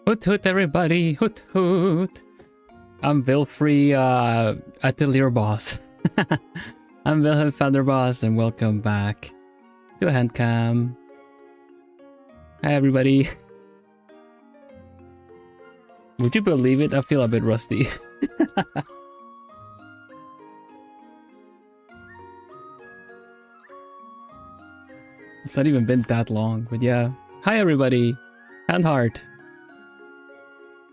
Hoot hoot everybody, hoot hoot. I'm Vilfrey Atelier Boss. I'm Vilhelm Vanderbos and welcome back to Handcam. Hi everybody. Would you believe it? I feel a bit rusty. It's not even been that long, but yeah. Hi everybody. Hand heart.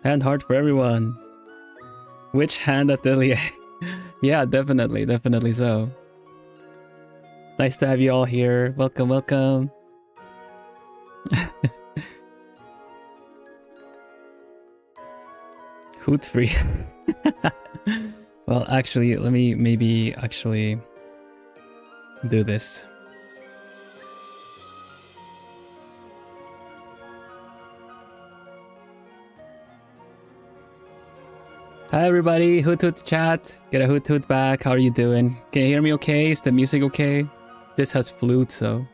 Hand heart for everyone. Which hand atelier? Yeah, definitely so. Nice to have you all here. Welcome, welcome. Hoot free. Well, actually, let me maybe actually do this. Hi everybody, hoot hoot chat. Get a hoot hoot back. How are you doing? Can you hear me okay? Is the music okay? This has flute, so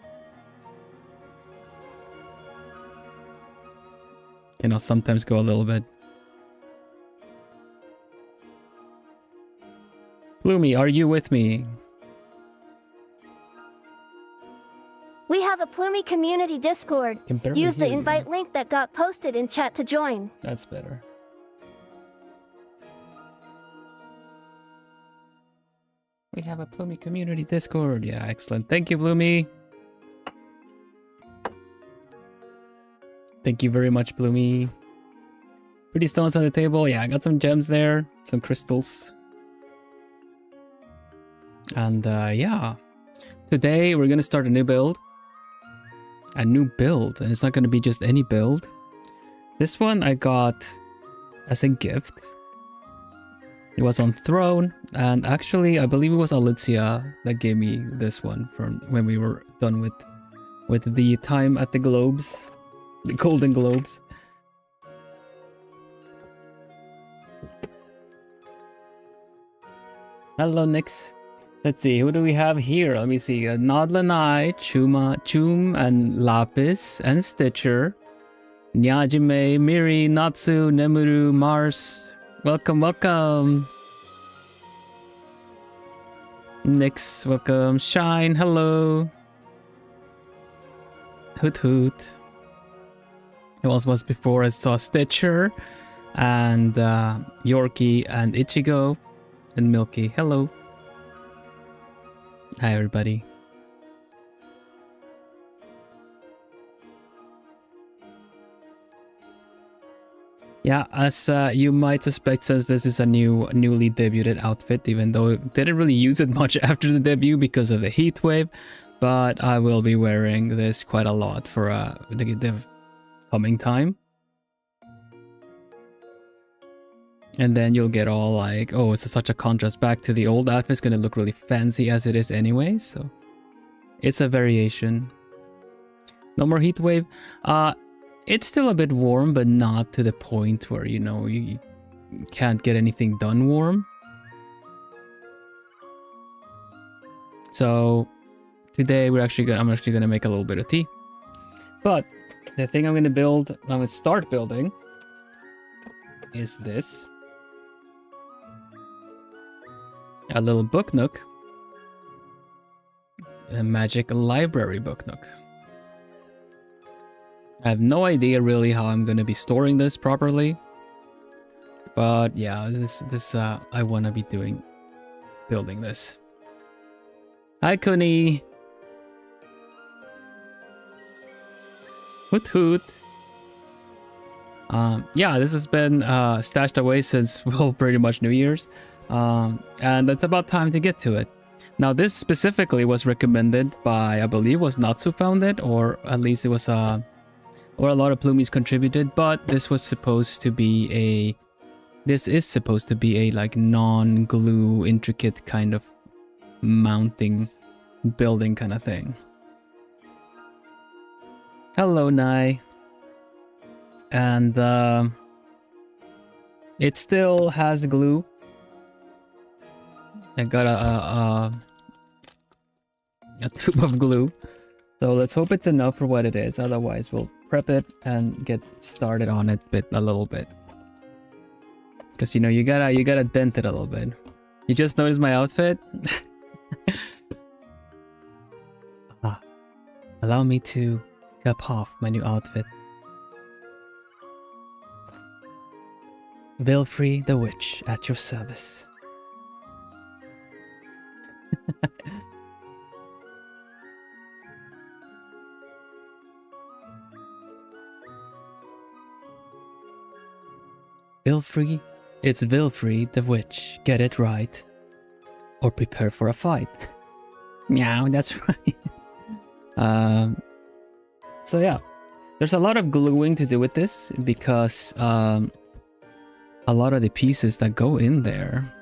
can sometimes go a little bit. Bloomy, are you with me? We have a Plumie community Discord. Use the invite link that got posted in chat to join. That's better. We have a Plumie community Discord. Yeah, excellent. Thank you, Bloomy. Thank you very much, Bloomy. Pretty stones on the table. Yeah, I got some gems there. Some crystals. And yeah. Today, we're going to start a new build. A new build. And it's not going to be just any build. This one I got as a gift. It was on Throne, and actually I believe it was Alicia that gave me this one from when we were done with the time at the Globes, the Golden Globes. Hello, Nix. Let's see, who do we have here? Let me see. Nodlanai, Chum, and Lapis, and Stitcher. Nyajime, Miri, Natsu, Nemuru, Mars. Welcome, welcome. Nix, welcome. Shine, hello. Hoot hoot. It was before I saw Stitcher and Yorkie and Ichigo and Milky. Hello. Hi everybody. Yeah, as you might suspect, since this is a newly debuted outfit, even though it didn't really use it much after the debut because of the heat wave, but I will be wearing this quite a lot for the coming time. And then you'll get all like, oh, it's such a contrast back to the old outfit. It's going to look really fancy as it is anyway, so it's a variation. No more heat wave. It's still a bit warm, but not to the point where, you know, you can't get anything done warm. So today I'm actually gonna make a little bit of tea. But the thing I'm gonna start building is this. A little book nook. A magic library book nook. I have no idea really how I'm gonna be storing this properly, but yeah, this I wanna be building this. Hi, Kuni. Hoot hoot. Yeah, this has been stashed away since, well, pretty much New Year's, and it's about time to get to it. Now, this specifically was recommended by, I believe, was Natsu found it, or at least it was or a lot of Plumies contributed, but this is supposed to be a like non-glue intricate kind of mounting building kind of thing. Hello, Nai. And it still has glue. I got a tube of glue. So let's hope it's enough for what it is. Otherwise, we'll prep it and get started on it a little bit. Because, you know, you gotta dent it a little bit. You just noticed my outfit? Allow me to cap off my new outfit. Vilfrey the Witch at your service. Vilfrey, it's Vilfrey the Witch. Get it right, or prepare for a fight. Meow, that's right. So yeah, there's a lot of gluing to do with this because a lot of the pieces that go in there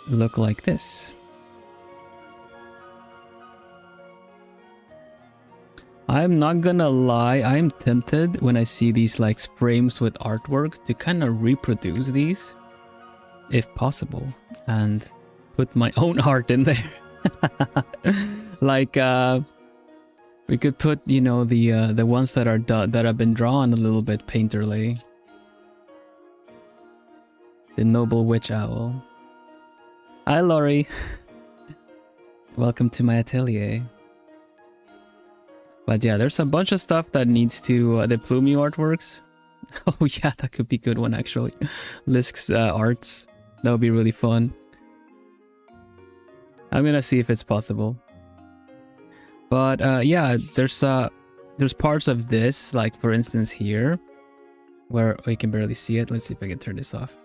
look like this. I'm not gonna lie, I'm tempted when I see these like frames with artwork to kind of reproduce these, if possible, and put my own art in there. Like we could put, you know, the ones that are that have been drawn a little bit painterly. The noble witch owl. Hi Laurie. Welcome to my atelier. But yeah, there's a bunch of stuff that needs to the Plumey artworks. Oh yeah, that could be a good one actually. Lisk's arts. That would be really fun. I'm gonna see if it's possible. But yeah, there's parts of this, like for instance here, where we can barely see it. Let's see if I can turn this off.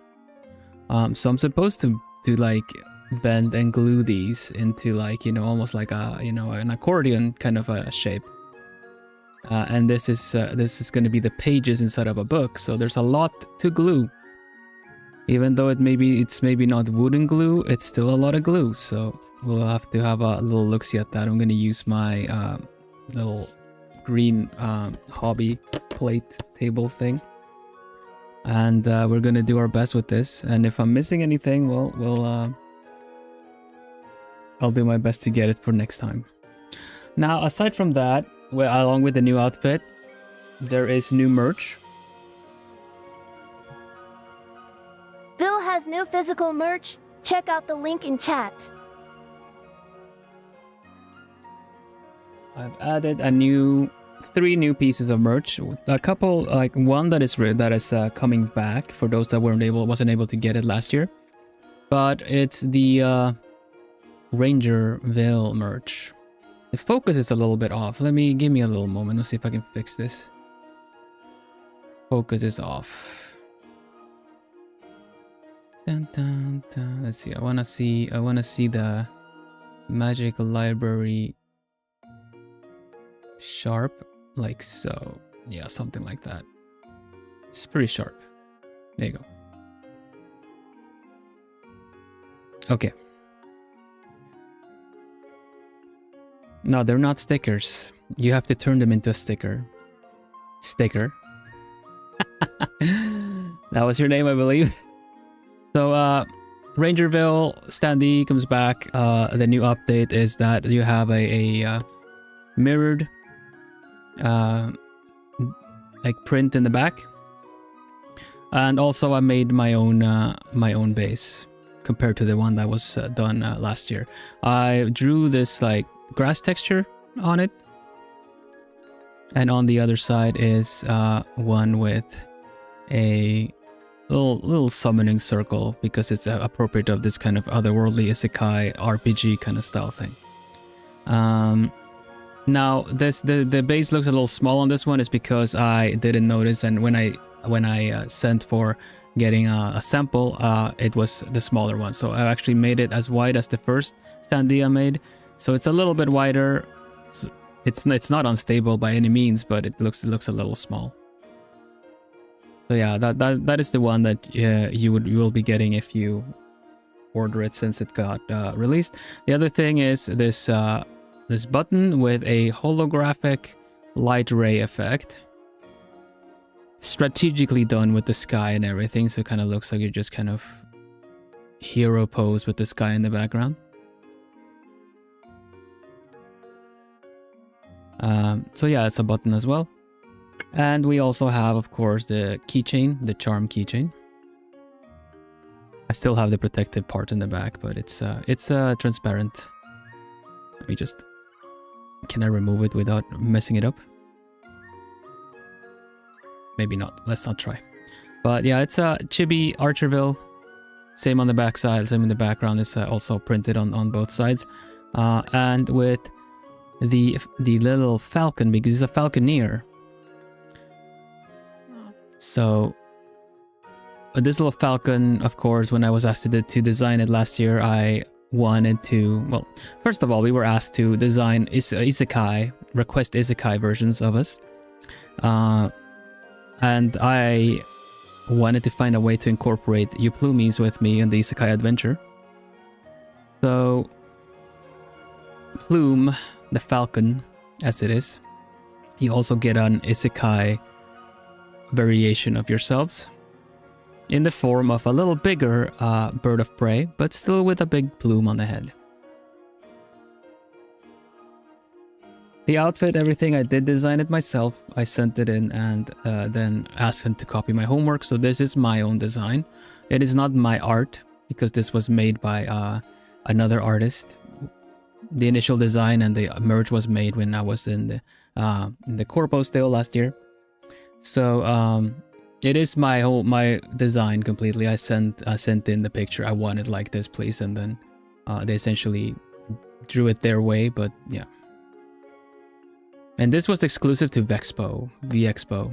So I'm supposed to like bend and glue these into like, you know, almost like a, you know, an accordion kind of a shape. And this is going to be the pages inside of a book. So there's a lot to glue. Even though it's maybe not wooden glue, it's still a lot of glue. So we'll have to have a little look-see at that. I'm going to use my little green hobby plate table thing. And we're going to do our best with this. And if I'm missing anything, well, I'll do my best to get it for next time. Now, aside from that, well, along with the new outfit, there is new merch. Bill has new physical merch. Check out the link in chat. I've added three new pieces of merch. A couple, like one that is coming back for those that wasn't able to get it last year. But it's the Ranger Veil merch. The focus is a little bit off. Give me a little moment. Let's see if I can fix this. Focus is off. Dun, dun, dun. Let's see. I wanna see the Magic Library sharp, like so. Yeah, something like that. It's pretty sharp. There you go. Okay. No, they're not stickers. You have to turn them into a sticker. Sticker. That was your name, I believe. So, Rangerville standee comes back. The new update is that you have a mirrored like print in the back. And also I made my own base compared to the one that was done last year. I drew this like grass texture on it, and on the other side is one with a little summoning circle because it's appropriate of this kind of otherworldly isekai RPG kind of style thing. Now the base looks a little small on this one is because I didn't notice, and when I sent for getting a sample, it was the smaller one. So I actually made it as wide as the first standee I made. So it's a little bit wider. It's not unstable by any means, but it looks a little small. So yeah, that is the one that you will be getting if you order it since it got released. The other thing is this button with a holographic light ray effect, strategically done with the sky and everything. So it kind of looks like you're just kind of hero pose with the sky in the background. So yeah, it's a button as well. And we also have, of course, the keychain, the charm keychain. I still have the protective part in the back, but it's transparent. Let me just... Can I remove it without messing it up? Maybe not. Let's not try. But yeah, it's a Chibi Archerville. Same on the back side, same in the background. It's also printed on both sides. And with the little falcon, because he's a falconeer. So this little falcon, of course, when I was asked to design it last year, I wanted to... Well, first of all, we were asked to design isekai, request isekai versions of us. And I wanted to find a way to incorporate Uplumis with me in the isekai adventure. So, Plume, the falcon, as it is, you also get an isekai variation of yourselves in the form of a little bigger bird of prey, but still with a big plume on the head. The outfit, everything, I did design it myself. I sent it in and then asked him to copy my homework. So this is my own design. It is not my art because this was made by another artist. The initial design and the merge was made when I was in the corpo still last year. So it is my design completely. I sent in the picture. I want it like this, please, and then they essentially drew it their way. But yeah. And this was exclusive to Vexpo, VXpo.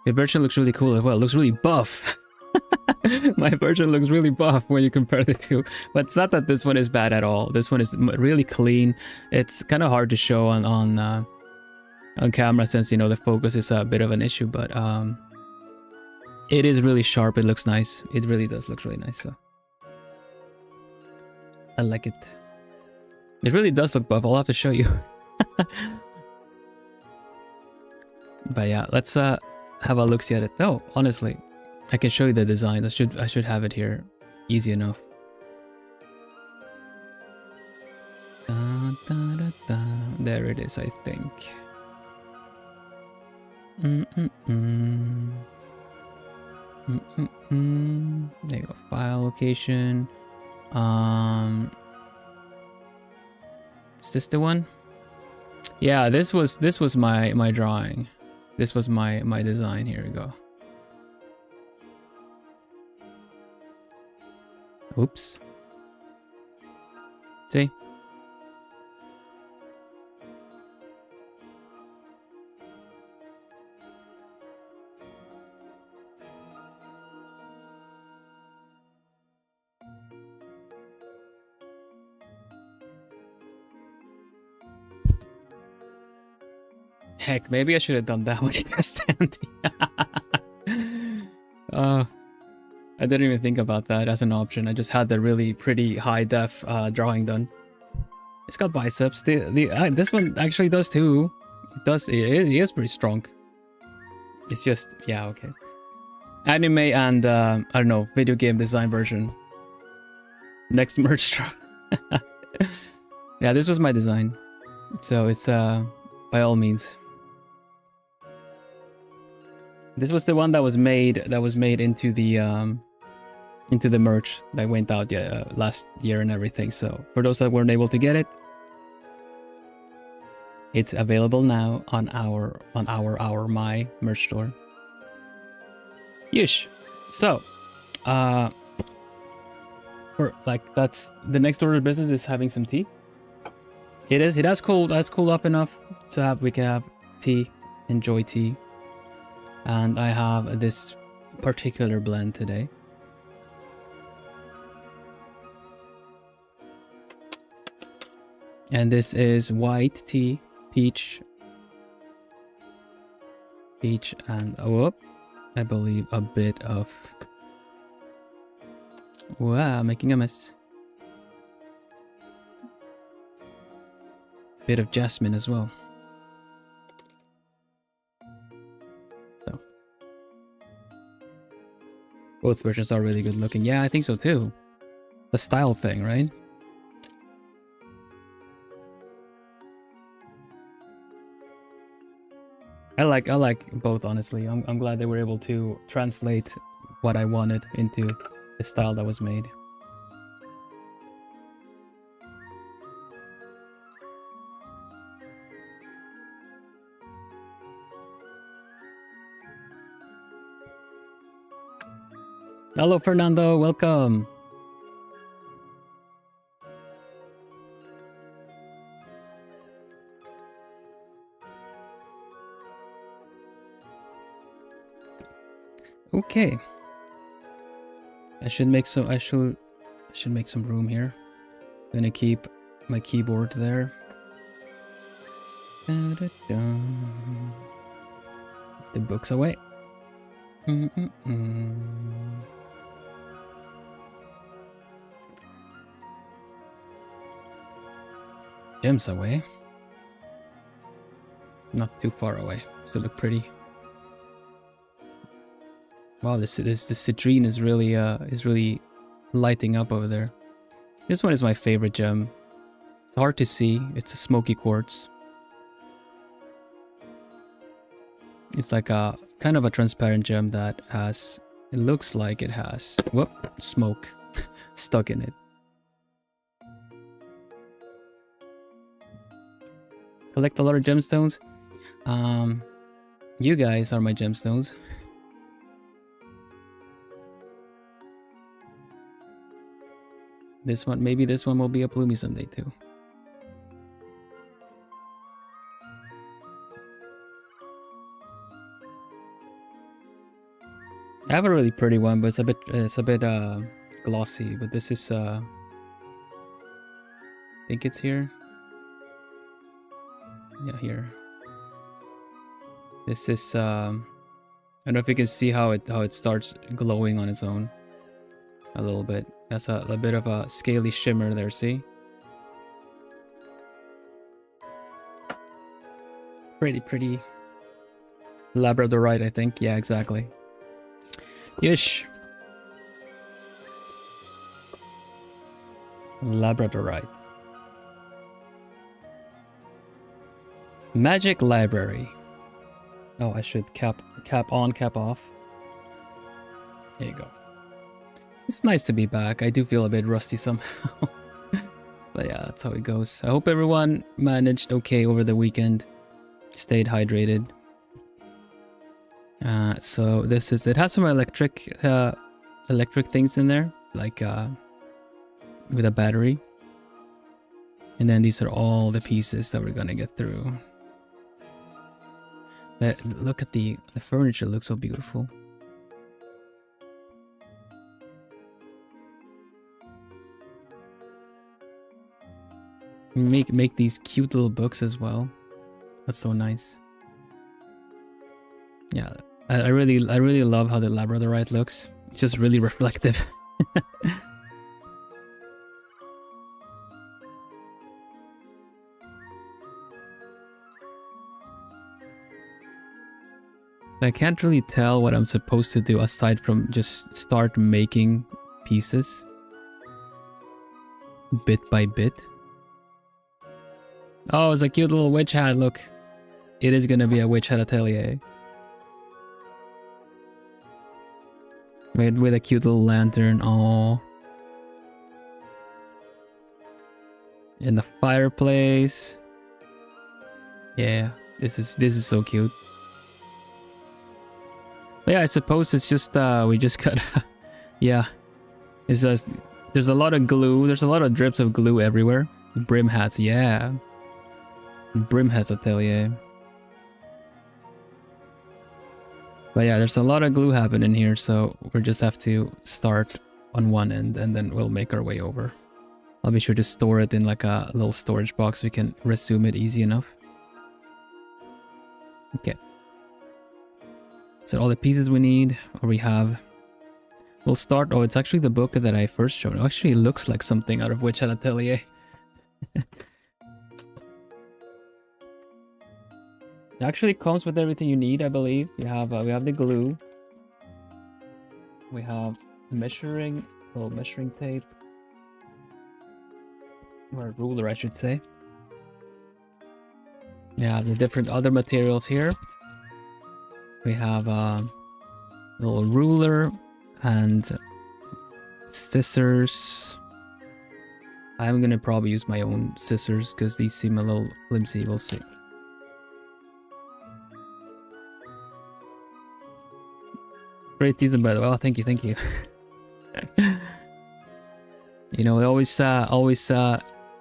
The version looks really cool as well. It looks really buff. My version looks really buff when you compare the two. But it's not that this one is bad at all. This one is really clean. It's kind of hard to show on camera since, you know, the focus is a bit of an issue. But it is really sharp. It looks nice. It really does look really nice. So I like it. It really does look buff. I'll have to show you. But yeah, let's have a look-see at it. No, honestly, I can show you the design. I should have it here. Easy enough. Da, da, da, da. There it is, I think. There you go. File location. Is this the one? Yeah, this was my drawing. This was my design. Here we go. Oops. See? Heck, maybe I should have done that when it was standing. I didn't even think about that as an option. I just had the really pretty high def drawing done. It's got biceps. This one actually does too. It does. He is pretty strong. It's just, yeah, okay. Anime and I don't know, video game design version. Next merch drop. Yeah, this was my design. So it's by all means. This was the one that was made into the merch that went out last year and everything. So for those that weren't able to get it, it's available now on our my merch store. Yeesh. So that's the next order of business is having some tea. It has cooled up enough to we can have tea, enjoy tea. And I have this particular blend today. And this is white tea, peach, and I believe a bit of... Wow, making a mess. Bit of jasmine as well. Both versions are really good looking. Yeah, I think so too. The style thing, right? I like both, honestly. I'm glad they were able to translate what I wanted into the style that was made. Hello, Fernando. Welcome. Okay. I should make some room here. I'm gonna keep my keyboard there. Da-da-da. The books away. Gems away. Not too far away. Still look pretty. Wow, this citrine is really lighting up over there. This one is my favorite gem. It's hard to see. It's a smoky quartz. It's like a kind of a transparent gem that has, it looks like it has, whoop, smoke stuck in it. Collect a lot of gemstones. You guys are my gemstones. This one, maybe this one will be a Plumie someday too. I have a really pretty one, but it's a bit glossy. But this is I think it's here. Yeah, here. This is I don't know if you can see how it starts glowing on its own a little bit. That's a bit of a scaly shimmer there, see? Pretty labradorite, I think. Yeah, exactly. Yish. Labradorite. Magic library. Oh, I should cap on, cap off. There you go. It's nice to be back. I do feel a bit rusty somehow. But yeah, that's how it goes. I hope everyone managed okay over the weekend. Stayed hydrated. So this is, it has some electric things in there, like with a battery. And then these are all the pieces that we're gonna get through. Look at the furniture, looks so beautiful. Make these cute little books as well. That's so nice. Yeah, I really love how the labradorite looks. It's just really reflective. I can't really tell what I'm supposed to do aside from just start making pieces bit by bit. Oh, it's a cute little witch hat, look. It is gonna be a witch hat atelier. Made with a cute little lantern, oh. In the fireplace. Yeah, this is so cute. But yeah, I suppose it's just we just got yeah. It's just there's a lot of glue, there's a lot of drips of glue everywhere. Brim hats, yeah. Brim hats atelier. But yeah, there's a lot of glue happening here, so we just have to start on one end and then we'll make our way over. I'll be sure to store it in like a little storage box so we can resume it easy enough. Okay. So all the pieces we need, or we have. We'll start, oh, it's actually the book that I first showed. It actually looks like something out of Witch Hat Atelier. It actually comes with everything you need, I believe. We have the glue. We have measuring tape. Or a ruler, I should say. Yeah, the different other materials here. We have a little ruler and scissors. I'm gonna probably use my own scissors because these seem a little flimsy. We'll see. Great season, by the way. Oh, thank you, thank you. You know, they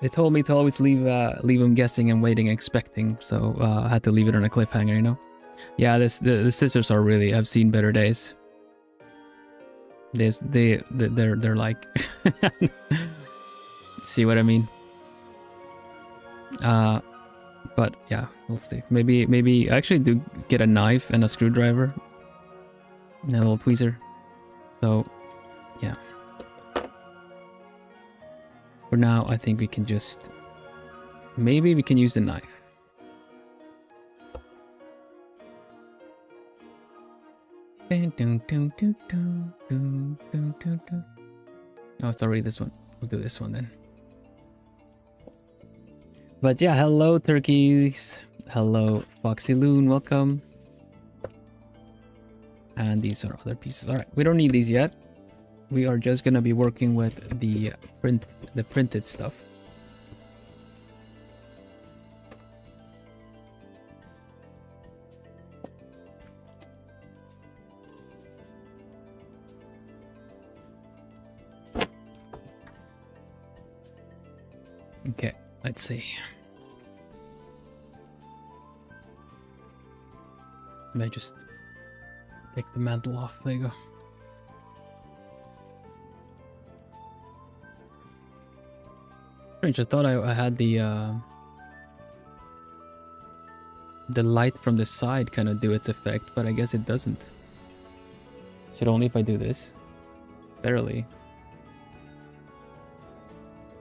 they told me to always leave them guessing and waiting, expecting. So I had to leave it on a cliffhanger, you know. Yeah, the scissors are really. I've seen better days. They're like. See what I mean? But yeah, we'll see. Maybe actually do get a knife and a screwdriver and a little tweezer. So yeah. For now, I think we can just maybe we can use the knife. Oh, it's already this one. We'll do this one then. But yeah, hello turkeys. Hello Foxy Loon, welcome. And these are other pieces. All right, we don't need these yet. We are just gonna be working with the printed stuff. Okay, let's see. May I just take the mantle off? There you go. Strange, I thought I had the light from the side kind of do its effect, but I guess it doesn't. Is it only if I do this? Barely.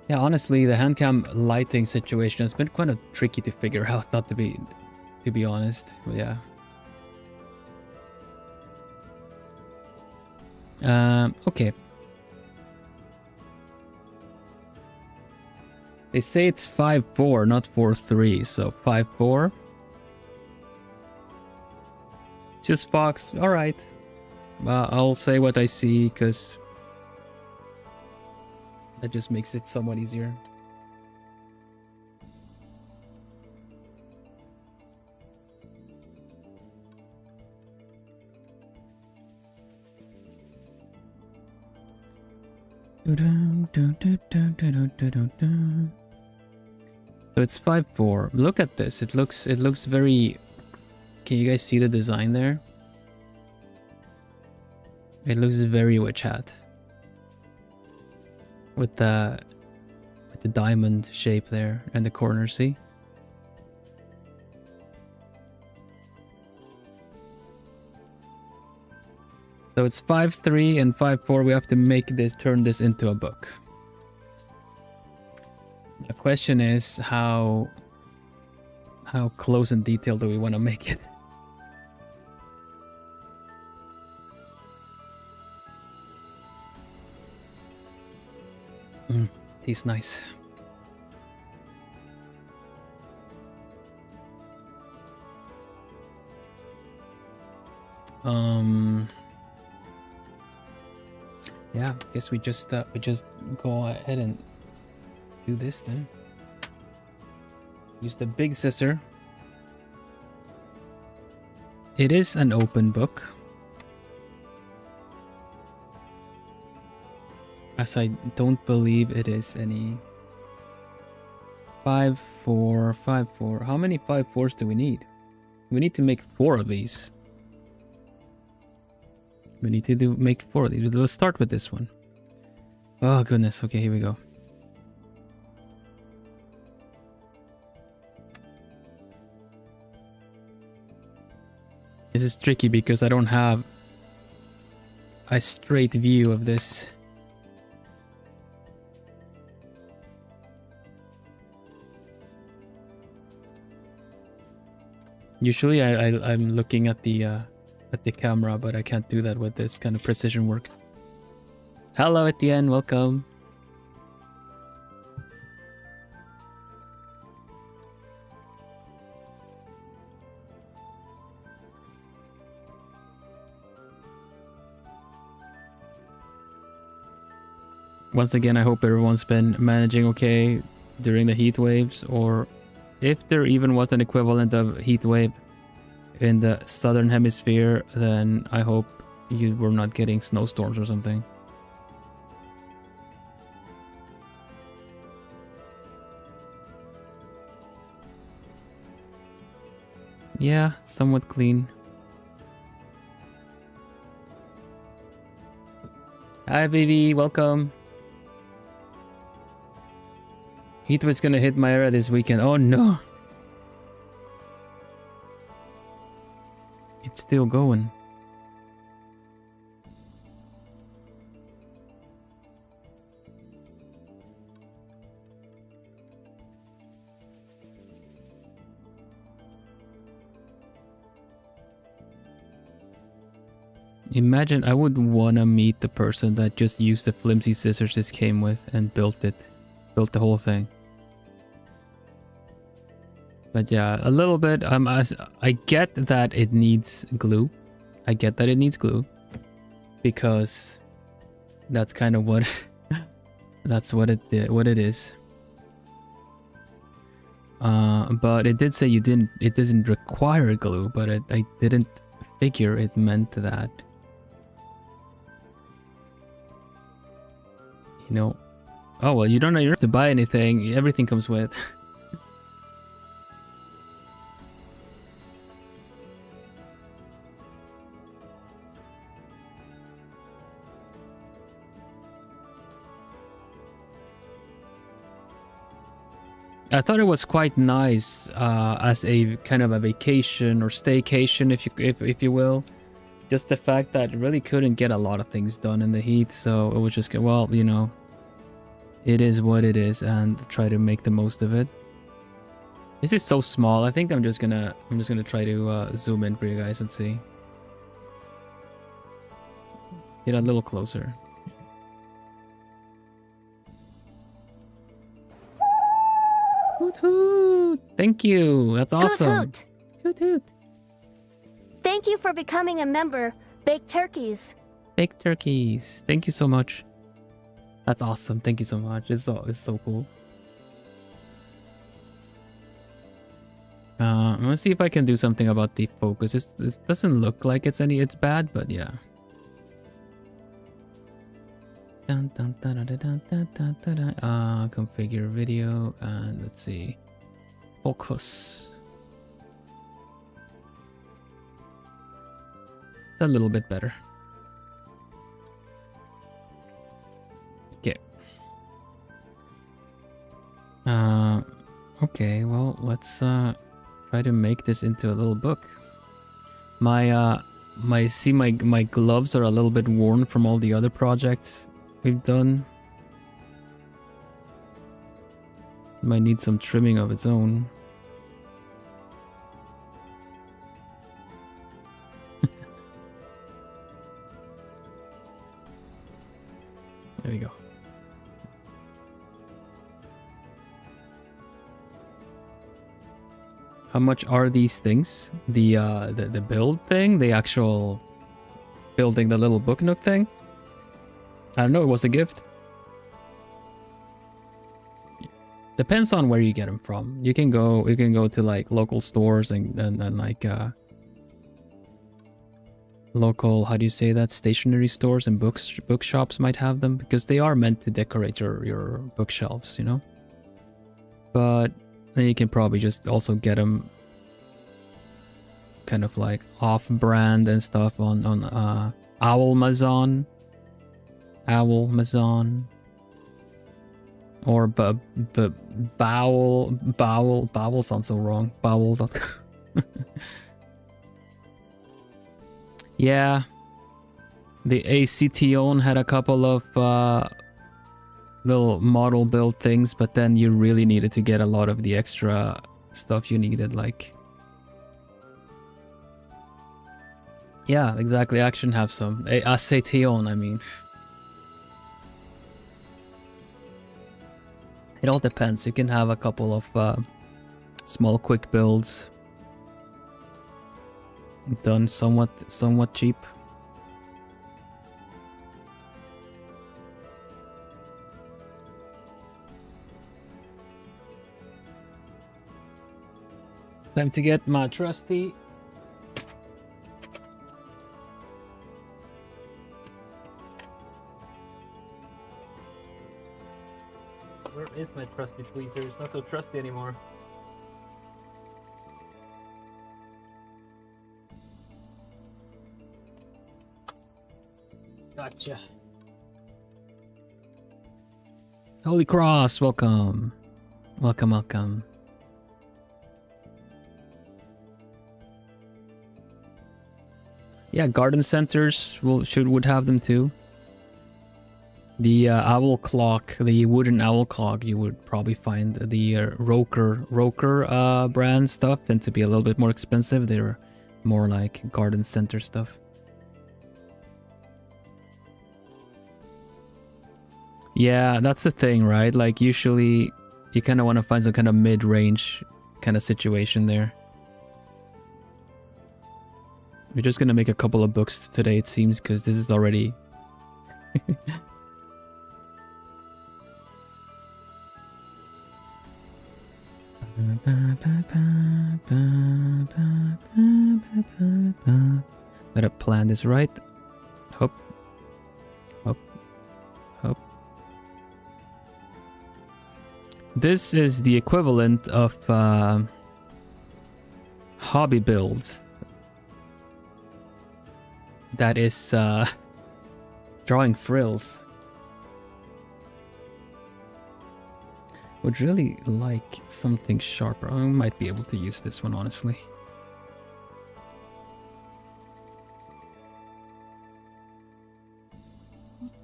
Yeah, honestly, the handcam lighting situation has been kind of tricky to figure out, not to be honest. But yeah. Okay. They say it's 5-4, not 4-3, so 5-4. Just Fox. All right. I'll say what I see because that just makes it somewhat easier. So it's 5-4. Look at this. It looks very. Can you guys see the design there? It looks very witch hat. With the diamond shape there and the corner, see? So it's 5-3 and 5-4. We have to turn this into a book. The question is how close and detailed do we want to make it? He's nice. Yeah, I guess we just go ahead and do this then. Use the big scissor. It is an open book. As I don't believe it is any 5-4, 5-4. How many 5-4s do we need? We need to make 4 of these. We need to make 4 of these. Let's start with this one. Oh goodness. Okay, here we go. This is tricky because I don't have a straight view of this. Usually I'm looking at the camera, but I can't do that with this kind of precision work. Hello Etienne, welcome. Once again, I hope everyone's been managing okay during the heat waves, or if there even was an equivalent of heat wave in the southern hemisphere, then I hope you were not getting snowstorms or something. Yeah, somewhat clean. Hi, baby. Welcome. Heatwave's gonna hit my area this weekend. Oh, no. It's still going. Imagine I would wanna meet the person that just used the flimsy scissors this came with and built it. Built the whole thing. But yeah, a little bit. I get that it needs glue. I get that it needs glue. Because that's kind of what that's what it is. But it did say it doesn't require glue, but I didn't figure it meant that. You know, oh well, you don't have to buy anything. Everything comes with. I thought it was quite nice as a kind of a vacation or staycation, if you will. Just the fact that really couldn't get a lot of things done in the heat, so it was just, well, you know, it is what it is, and try to make the most of it. This is so small. I think I'm just gonna try to zoom in for you guys and see. Get a little closer. Hoot hoot! Thank you. That's awesome. Hoot hoot. Hoot hoot. Thank you for becoming a member. Baked turkeys. Baked turkeys. Thank you so much. That's awesome. Thank you so much. It's so cool. I'm gonna see if I can do something about the focus. It doesn't look like it's bad, but yeah. Dun, dun, dun, dun, dun, dun, dun, dun, dun. Configure video, and let's see. Focus. A little bit better. Okay. Okay, well, let's try to make this into a little book. My my gloves are a little bit worn from all the other projects we've done. Might need some trimming of its own. There we go. How much are these things? The build thing? The actual building the little book nook thing? I don't know, it was a gift. Depends on where you get them from. You can go to like local stores and like local, how do you say that, stationery stores and bookshops might have them, because they are meant to decorate your bookshelves, you know. But then you can probably just also get them kind of like off-brand and stuff on Owlmazon, or the Bowel sounds so wrong. Bowel.com. Yeah, the ACTON had a couple of little model build things, but then you really needed to get a lot of the extra stuff you needed, like... Yeah, exactly, Action have some. ACTON, I mean. It all depends. You can have a couple of small quick builds done somewhat cheap. Time to get my trusty. Where is my trusty tweeter? It's not so trusty anymore. Gotcha. Holy Cross, welcome. Welcome, welcome. Yeah, garden centers would have them too. The owl clock, the wooden owl clock, you would probably find the Roker brand stuff tend to be a little bit more expensive. They're more like garden center stuff. Yeah, that's the thing, right? Like usually you kind of want to find some kind of mid-range kind of situation there. We're just gonna make a couple of books today, it seems, because this is already... Gotta plan this right. Hop. Hop. Hop. This is the equivalent of hobby builds. That is drawing frills. Would really like something sharper. I might be able to use this one, honestly.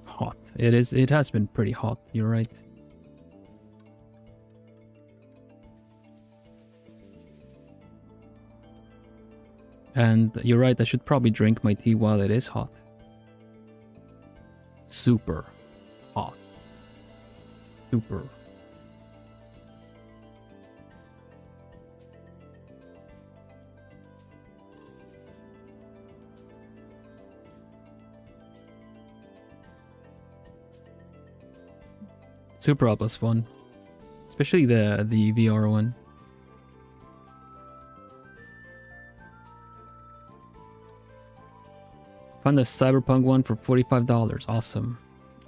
Hot. It is. It has been pretty hot. You're right. And you're right, I should probably drink my tea while it is hot. Super hot. Super. Super hot was fun. Especially the VR one. Found the Cyberpunk one for $45. Awesome.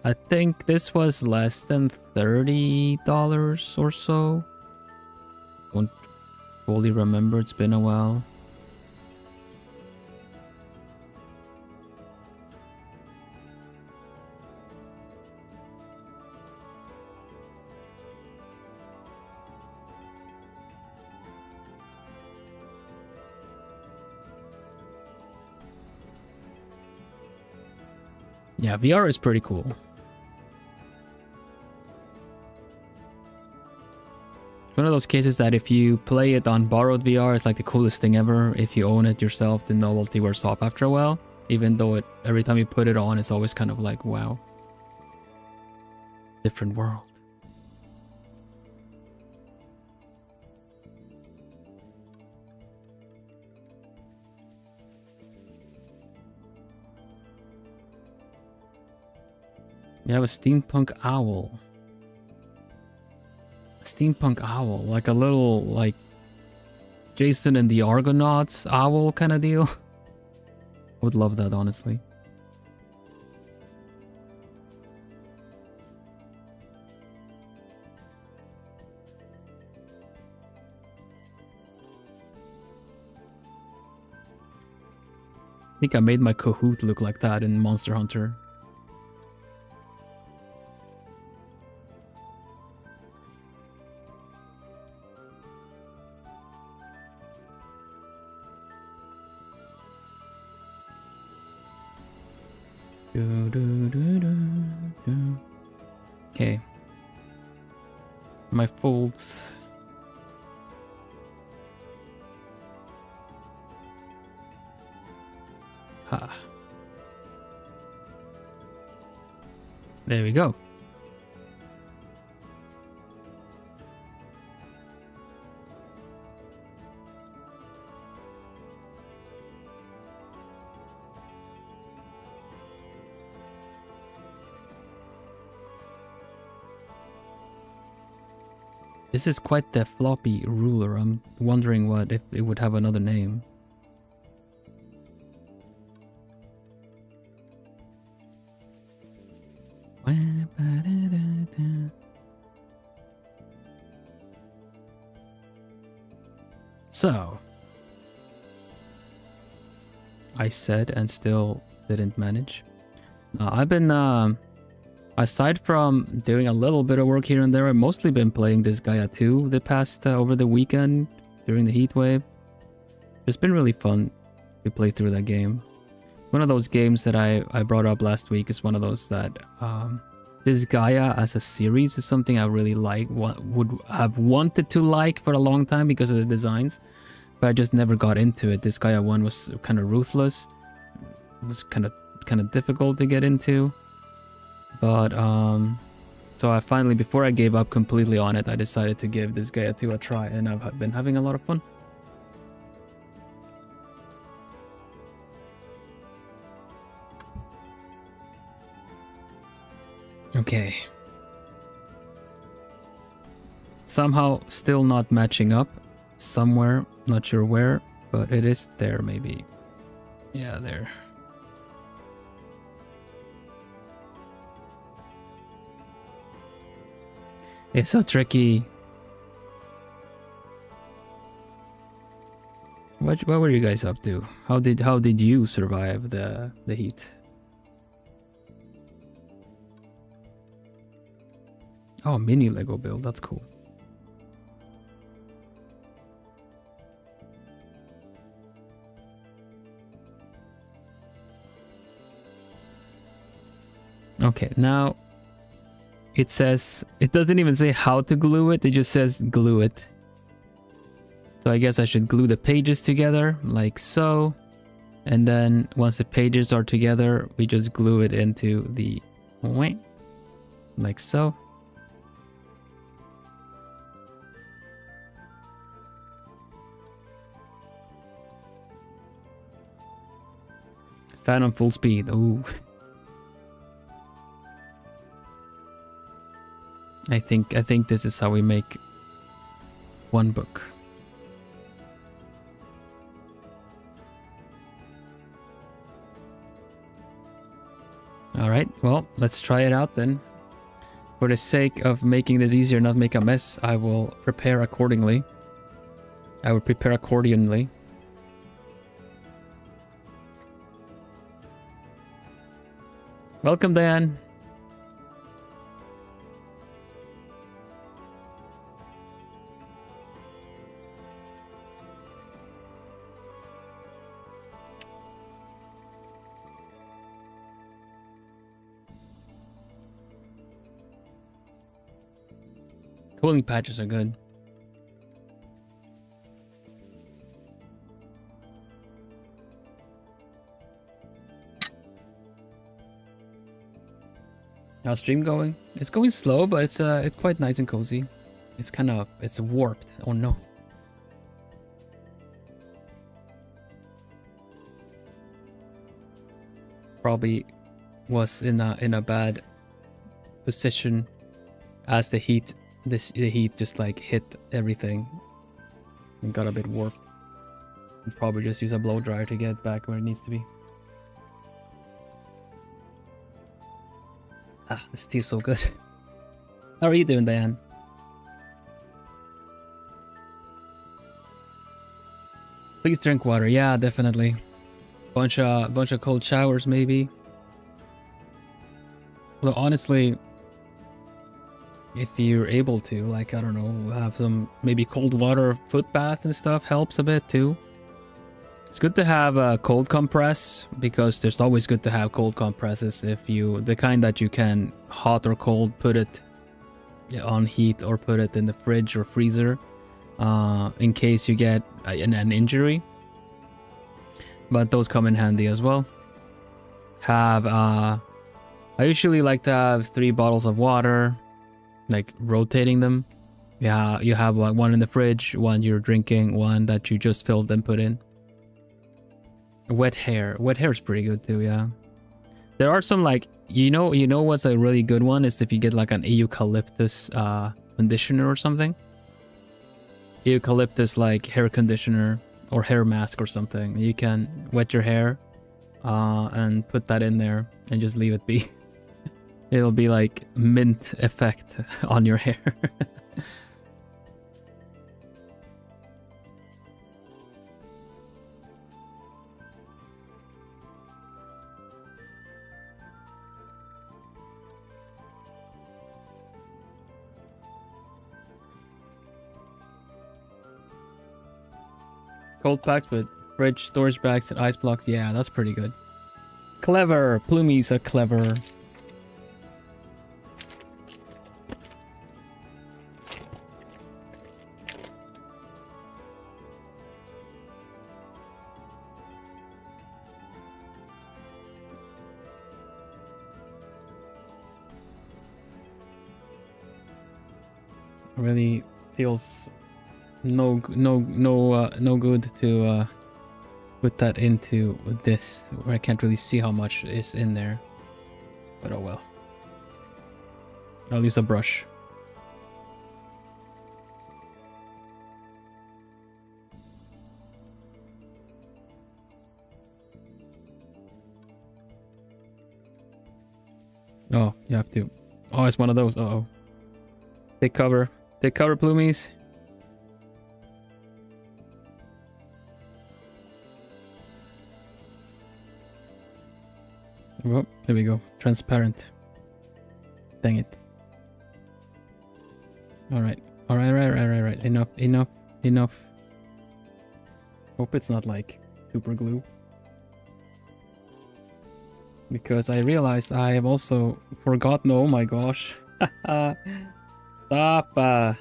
I think this was less than $30 or so. Don't fully remember. It's been a while. Yeah, VR is pretty cool. One of those cases that if you play it on borrowed VR, it's like the coolest thing ever. If you own it yourself, the novelty wears off after a while. Even though every time you put it on, it's always kind of like, wow. Different world. You have a steampunk owl. A steampunk owl, like a little, like, Jason and the Argonauts owl kind of deal. Would love that, honestly. I think I made my Kahoot look like that in Monster Hunter. Okay. My folds. Ha. There we go. This is quite the floppy ruler. I'm wondering what if it would have another name. So, I said and still didn't manage. I've been, aside from doing a little bit of work here and there, I've mostly been playing this Gaia 2 the past, over the weekend during the heat wave. It's been really fun to play through that game. One of those games that I brought up last week is one of those that, this Gaia as a series is something I really like, would have wanted to like for a long time because of the designs, but I just never got into it. This Gaia 1 was kind of ruthless. It was kind of difficult to get into. But, so I finally, before I gave up completely on it, I decided to give this Gaia 2 a try, and I've been having a lot of fun. Okay. Somehow still not matching up. Somewhere, not sure where, but it is there maybe. Yeah, there. It's so tricky. What were you guys up to? How did you survive the heat? Oh, mini Lego build, that's cool. Okay, now it says, it doesn't even say how to glue it, it just says glue it. So I guess I should glue the pages together, like so. And then once the pages are together, we just glue it into the, like so. Fan on full speed, ooh. I think this is how we make one book. All right, well, let's try it out then. For the sake of making this easier, not make a mess, I will prepare accordingly. I will prepare accordingly. Welcome, Dan. Cooling patches are good. How's stream going? It's going slow, but it's quite nice and cozy. It's warped. Oh no. Probably was in a bad position as the heat just like hit everything and got a bit warped. I'll probably just use a blow dryer to get back where it needs to be. Ah, this tea's so good. How are you doing, Diane? Please drink water. Yeah, definitely. Bunch of cold showers, maybe. Although honestly, if you're able to, like, I don't know, have some maybe cold water foot bath and stuff helps a bit too. It's good to have a cold compress, because there's always good to have cold compresses if you, the kind that you can hot or cold, put it on heat or put it in the fridge or freezer in case you get an injury. But those come in handy as well. I usually like to have 3 bottles of water, like rotating them. Yeah, you have one in the fridge, one you're drinking, one that you just filled and put in. Wet hair is pretty good too. Yeah, there are some, like, you know what's a really good one is if you get like an eucalyptus conditioner or something. eucalyptus like hair conditioner or hair mask or something. You can wet your hair and put that in there and just leave it be. It'll be like mint effect on your hair. Cold packs with fridge, storage bags, and ice blocks. Yeah, that's pretty good. Clever. Plumies are clever. Really feels no good to put that into this, where I can't really see how much is in there. But oh well. I'll use a brush. Oh, you have to. Oh, it's one of those. Uh-oh. Take cover. Take cover, plumies. Oh, there we go. Transparent. Dang it. Alright. Alright. Enough. Hope it's not like super glue. Because I realized I have also forgotten. Oh my gosh. Stop.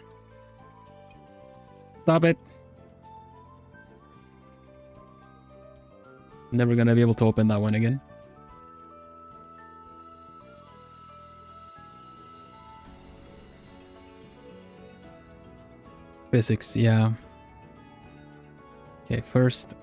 Stop it. Never gonna be able to open that one again. Physics, yeah. Okay, first.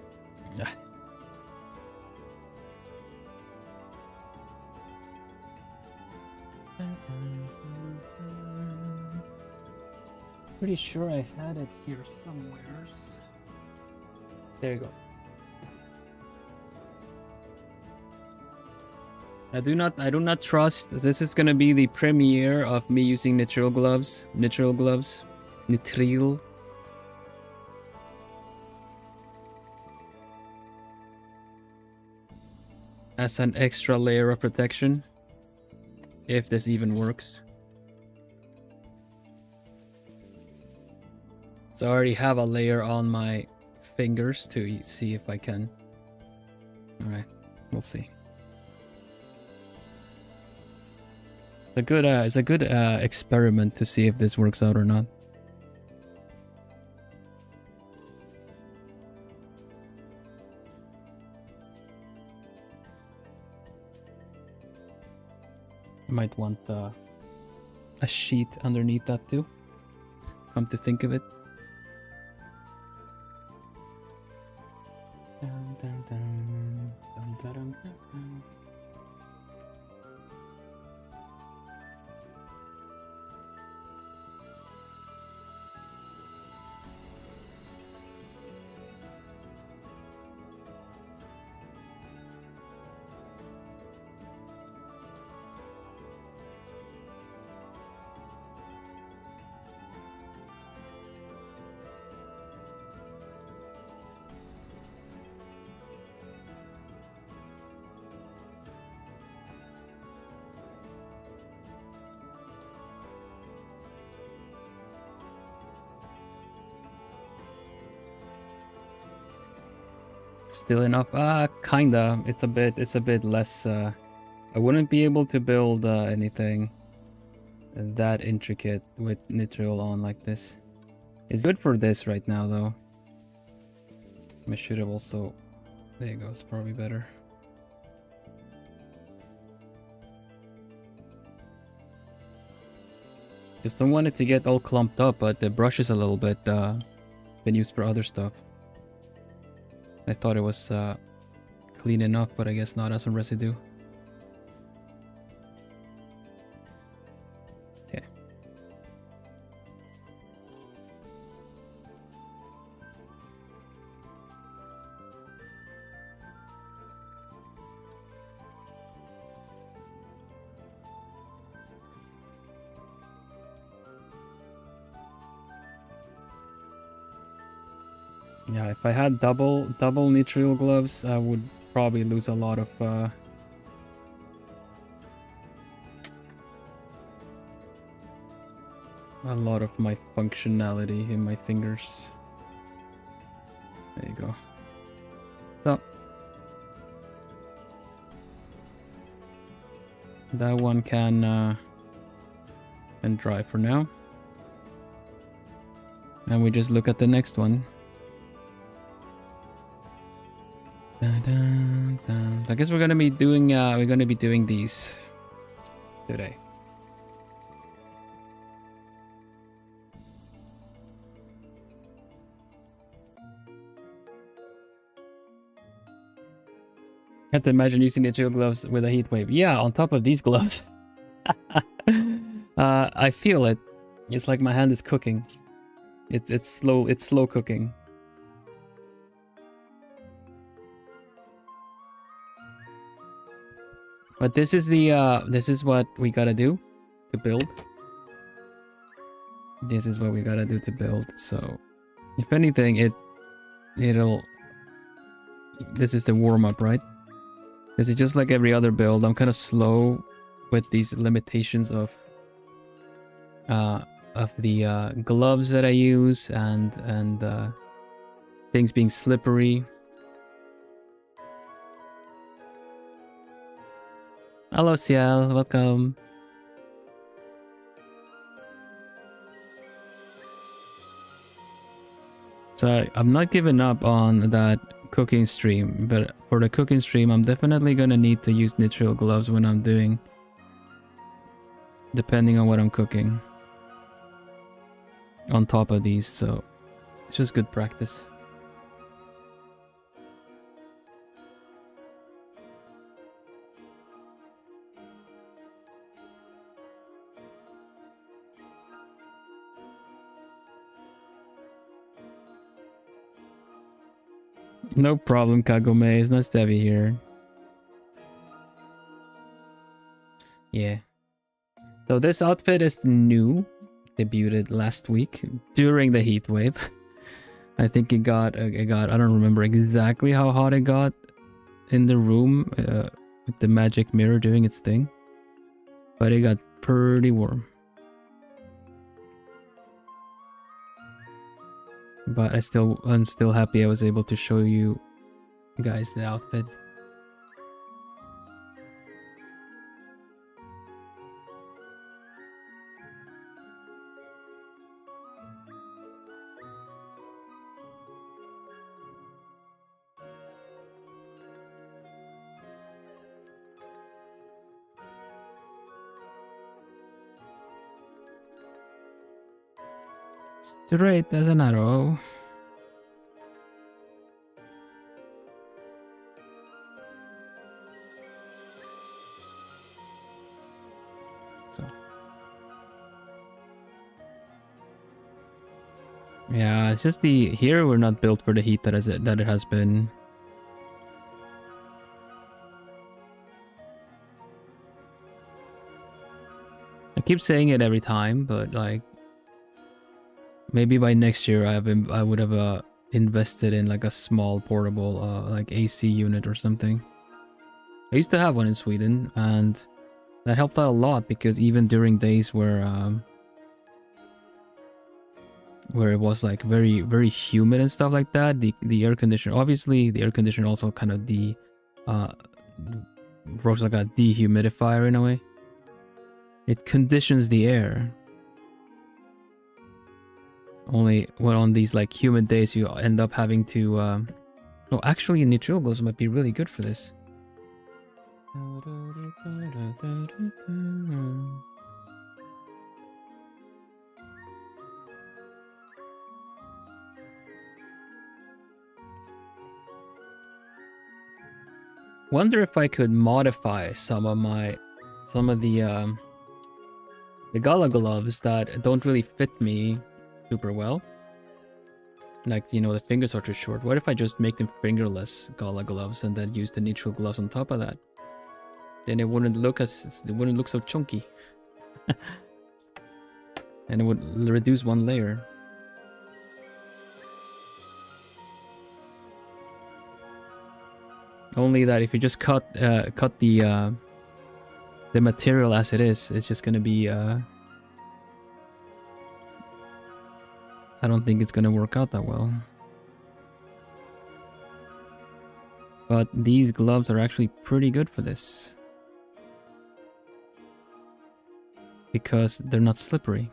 Pretty sure I had it here somewheres. There you go. I do not trust. This is gonna be the premiere of me using nitrile gloves. Nitrile. As an extra layer of protection. If this even works. So I already have a layer on my fingers to see if I can. Alright, we'll see. It's a good experiment to see if this works out or not. I might want a sheet underneath that too. Come to think of it. Dun, dun, dun. Dun, dun, dun, dun. Still enough? Kinda. It's a bit less. I wouldn't be able to build anything that intricate with nitrile on like this. It's good for this right now though. I should have also. There you go. It's probably better. Just don't want it to get all clumped up, but the brush is a little bit been used for other stuff. I thought it was clean enough, but I guess not, as some residue. Okay. Yeah, if I had double nitrile gloves, I would probably lose a lot of my functionality in my fingers. There you go. So that one can dry for now. And we just look at the next one. Dun, dun, dun. I guess we're gonna be doing these today. Can't imagine using the chill gloves with a heat wave. Yeah, on top of these gloves. I feel it. It's like my hand is cooking. It's slow cooking. But this is what we gotta do to build. This is what we gotta do to build. So, if anything, this is the warm up, right? This is just like every other build. I'm kind of slow with these limitations of the gloves that I use and things being slippery. Hello, Ciel. Welcome. So I'm not giving up on that cooking stream, but for the cooking stream, I'm definitely gonna need to use nitrile gloves when I'm doing, depending on what I'm cooking. On top of these, so it's just good practice. No problem, Kagome. It's nice to have you here. Yeah. So this outfit is new. Debuted last week during the heat wave. I think it got I don't remember exactly how hot it got in the room with the magic mirror doing its thing. But it got pretty warm. But I'm still happy I was able to show you guys the outfit. Straight as an arrow. So. Yeah, it's just here we're not built for the heat that it has been. I keep saying it every time, but like maybe by next year I would have invested in like a small portable like AC unit or something. I used to have one in Sweden, and that helped out a lot because even during days where it was like very, very humid and stuff like that, the air conditioner, obviously the air conditioner also kind of works like a dehumidifier in a way. It conditions the air. Only when on these like humid days you end up having to oh, actually nitrile gloves might be really good for this. Wonder if I could modify some of the gala gloves that don't really fit me super well. Like, you know, the fingers are too short. What if I just make them fingerless gala gloves and then use the nitrile gloves on top of that? Then it wouldn't look so chunky. And it would reduce one layer. Only that if you just cut the material as it is, it's just gonna be I don't think it's gonna work out that well. But these gloves are actually pretty good for this. Because they're not slippery.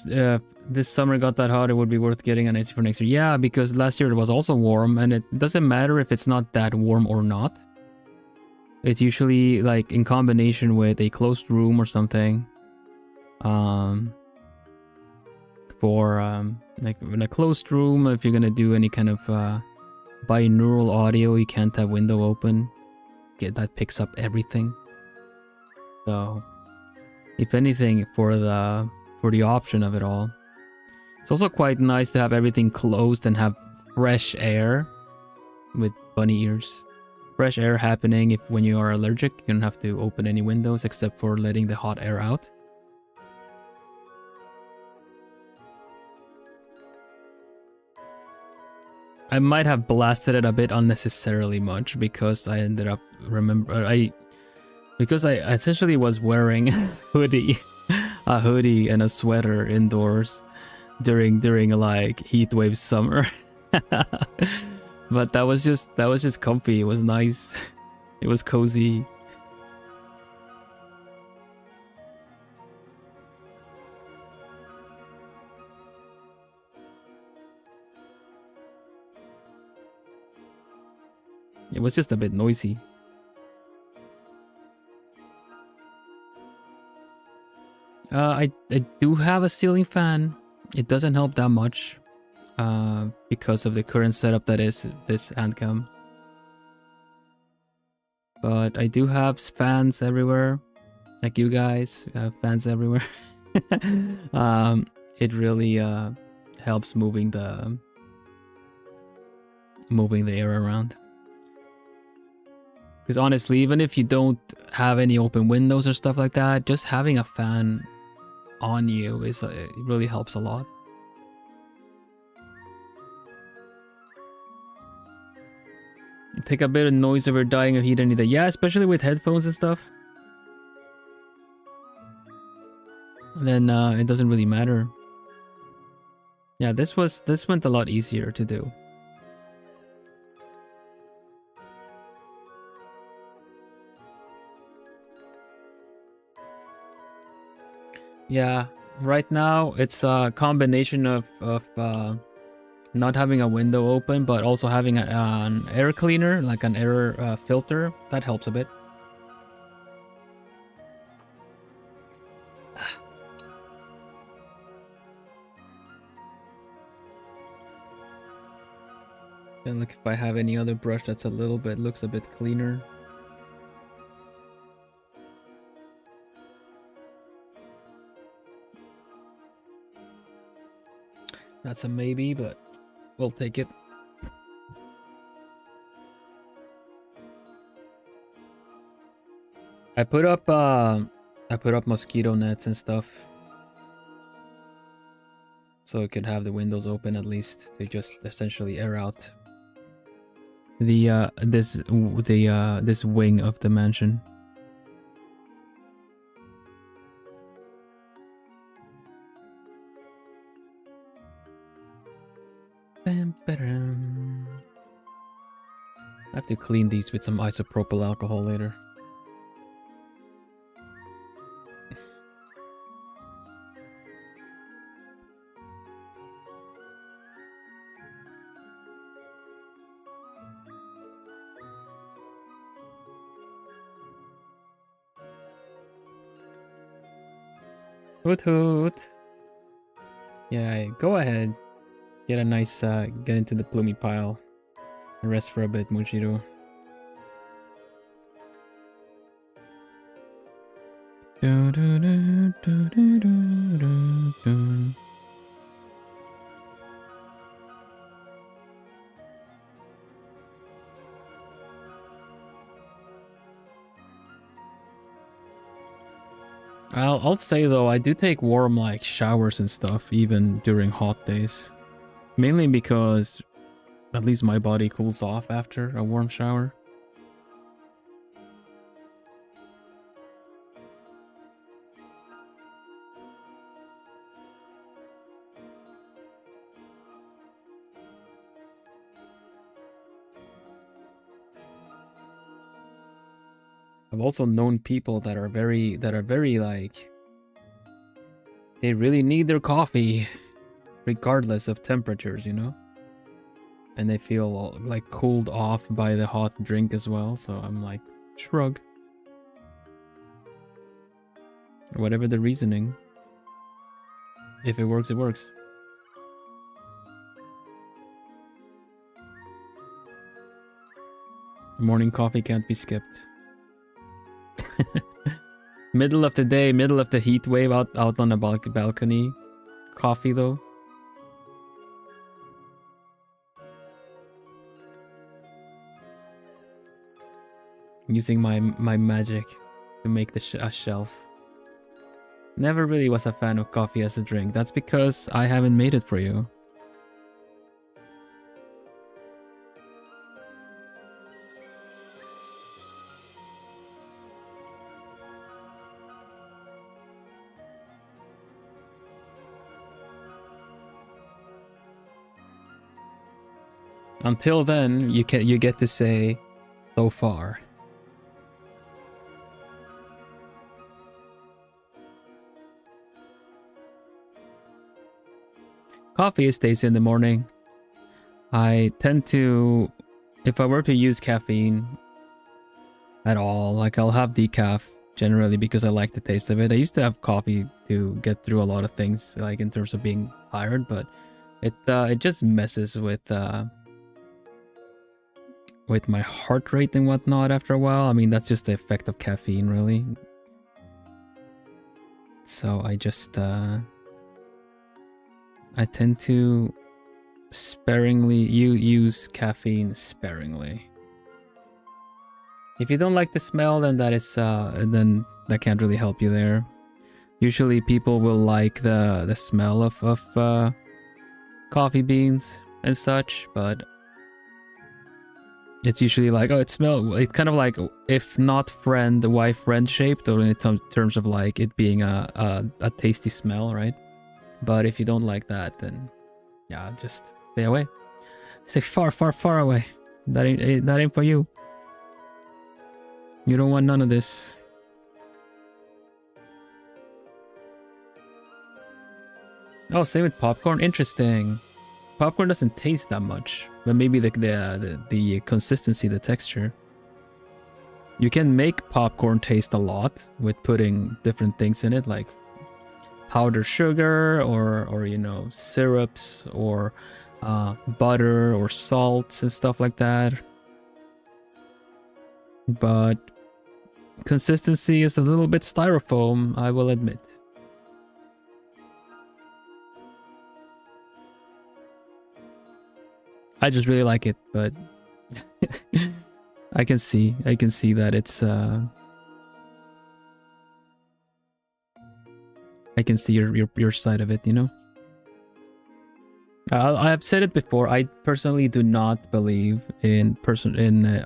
If this summer got that hot, it would be worth getting an AC for next year. Yeah, because last year it was also warm, and it doesn't matter if it's not that warm or not. It's usually like in combination with a closed room or something. Like in a closed room, if you're gonna do any kind of binaural audio, you can't have window open. That picks up everything. So, if anything, for the option of it all, it's also quite nice to have everything closed and have fresh air with bunny ears. Fresh air happening when you are allergic. You don't have to open any windows except for letting the hot air out. I might have blasted it a bit unnecessarily much because I ended up because I essentially was wearing a hoodie and a sweater indoors during like heat wave summer. But that was just comfy. It was nice. It was cozy. It was just a bit noisy. I do have a ceiling fan. It doesn't help that much because of the current setup that is this handcam. But I do have fans everywhere, like you guys have fans everywhere. It really helps moving the air around. Because honestly, even if you don't have any open windows or stuff like that, just having a fan on you it really helps a lot. Take a bit of noise if you're dying of heat or anything. Yeah, especially with headphones and stuff. Then it doesn't really matter. Yeah, this went a lot easier to do. Yeah, right now it's a combination of not having a window open, but also having an air cleaner, like an air filter. That helps a bit. And look if I have any other brush that's looks a bit cleaner. That's a maybe, but we'll take it. I put up mosquito nets and stuff, so it could have the windows open at least to just essentially air out the this wing of the mansion. I have to clean these with some isopropyl alcohol later. Hoot hoot. Yeah, go ahead. Get a nice get into the plumey pile. And rest for a bit, Mushiro. I'll say though, I do take warm like showers and stuff even during hot days. Mainly because at least my body cools off after a warm shower. I've also known people that are very like, they really need their coffee regardless of temperatures, you know? And they feel like cooled off by the hot drink as well, so I'm like, shrug. Whatever the reasoning. If it works, it works. Morning coffee can't be skipped. Middle of the day, middle of the heat wave, out on a balcony. Coffee though. Using my magic to make the a shelf. Never really was a fan of coffee as a drink. That's because I haven't made it for you. Until then, you get to say, so far. Coffee stays in the morning. I tend to, if I were to use caffeine at all, like I'll have decaf generally because I like the taste of it. I used to have coffee to get through a lot of things, like in terms of being tired, but it just messes with my heart rate and whatnot after a while. I mean, that's just the effect of caffeine, really. So I just I tend to sparingly use caffeine sparingly. If you don't like the smell, then that is then that can't really help you there. Usually people will like the smell of coffee beans and such, but it's usually like, oh, it's kind of like, if not wife-friend shaped, or in terms of like it being a tasty smell, right? But if you don't like that, then yeah, just stay away. Stay far, far, far away. That ain't for you. You don't want none of this. Oh, same with popcorn. Interesting. Popcorn doesn't taste that much, but maybe the consistency, the texture. You can make popcorn taste a lot with putting different things in it, like powdered sugar or you know, syrups or butter or salt and stuff like that. But consistency is a little bit styrofoam, I will admit. I just really like it, but I can see that it's I can see your side of it, you know. I have said it before. I personally do not believe in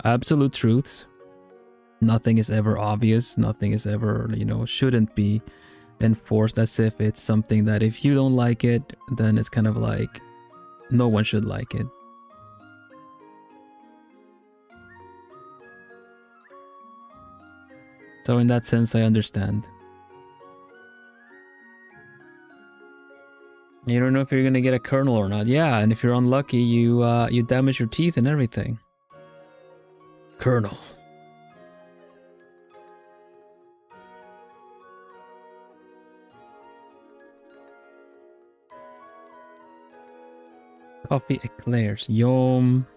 absolute truths. Nothing is ever obvious. Nothing is ever, you know, shouldn't be enforced, as if it's something that if you don't like it, then it's kind of like no one should like it. So in that sense, I understand. You don't know if you're gonna get a kernel or not. Yeah, and if you're unlucky, you damage your teeth and everything. Kernel. Coffee eclairs. Yum.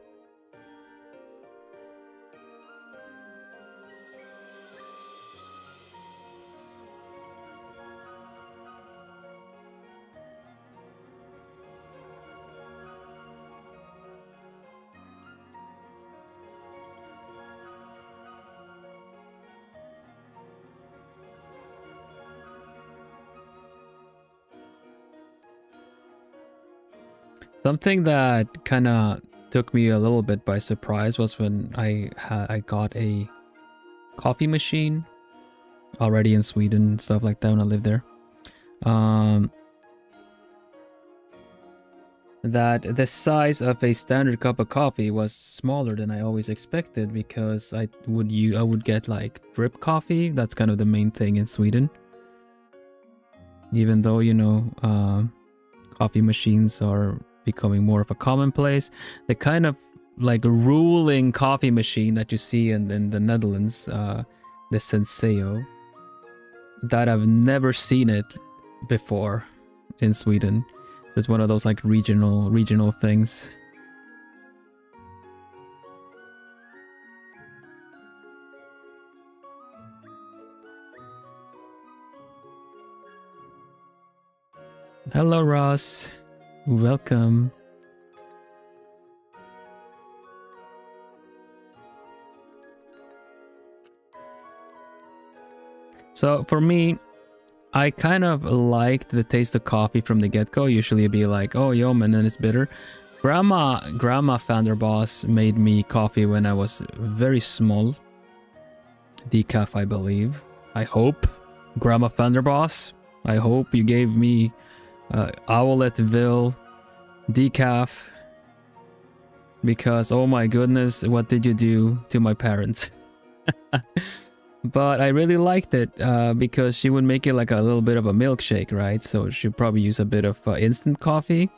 Something that kind of took me a little bit by surprise was when I got a coffee machine already in Sweden and stuff like that when I lived there. That the size of a standard cup of coffee was smaller than I always expected, because I would get like drip coffee. That's kind of the main thing in Sweden. Even though, you know, coffee machines are becoming more of a commonplace, the kind of like ruling coffee machine that you see in the Netherlands, the Senseo, that I've never seen it before in Sweden. So it's one of those like regional things. Hello, Ross. Welcome. So for me, I kind of liked the taste of coffee from the get-go. Usually it'd be like, oh, yum, and then it's bitter. Grandma Vanderbos made me coffee when I was very small. Decaf, I believe. I hope. Grandma Vanderbos, I hope you gave me Owletville decaf. Because, oh my goodness, what did you do to my parents? But I really liked it because she would make it like a little bit of a milkshake, right? So she'd probably use a bit of instant coffee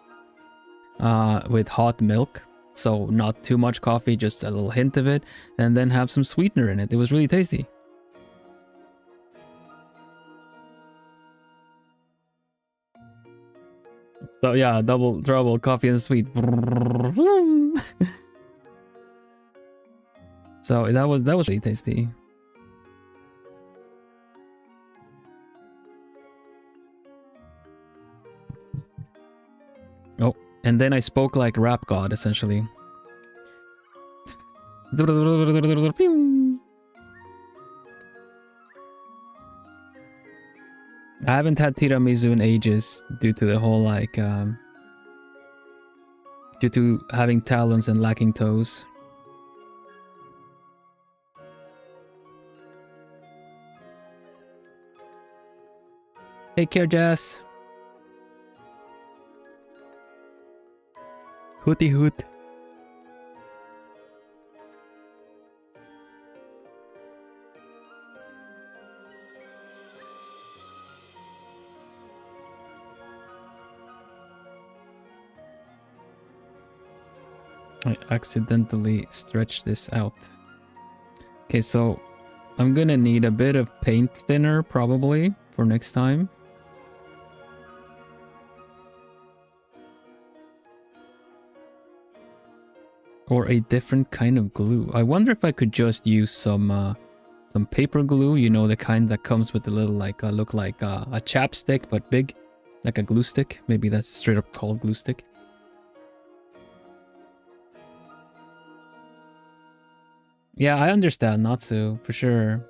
with hot milk. So not too much coffee, just a little hint of it. And then have some sweetener in it. It was really tasty. So yeah, double trouble, coffee and sweet. So that was really tasty. Oh, and then I spoke like rap god, essentially. I haven't had tiramisu in ages due to the whole like due to having talons and lacking toes. Take care, Jess. Hooty hoot. I accidentally stretched this out. Okay, so I'm gonna need a bit of paint thinner probably for next time. Or a different kind of glue. I wonder if I could just use some paper glue, you know, the kind that comes with the little like look like a chapstick but big, like a glue stick. Maybe that's straight up called glue stick. Yeah, I understand Natsu for sure.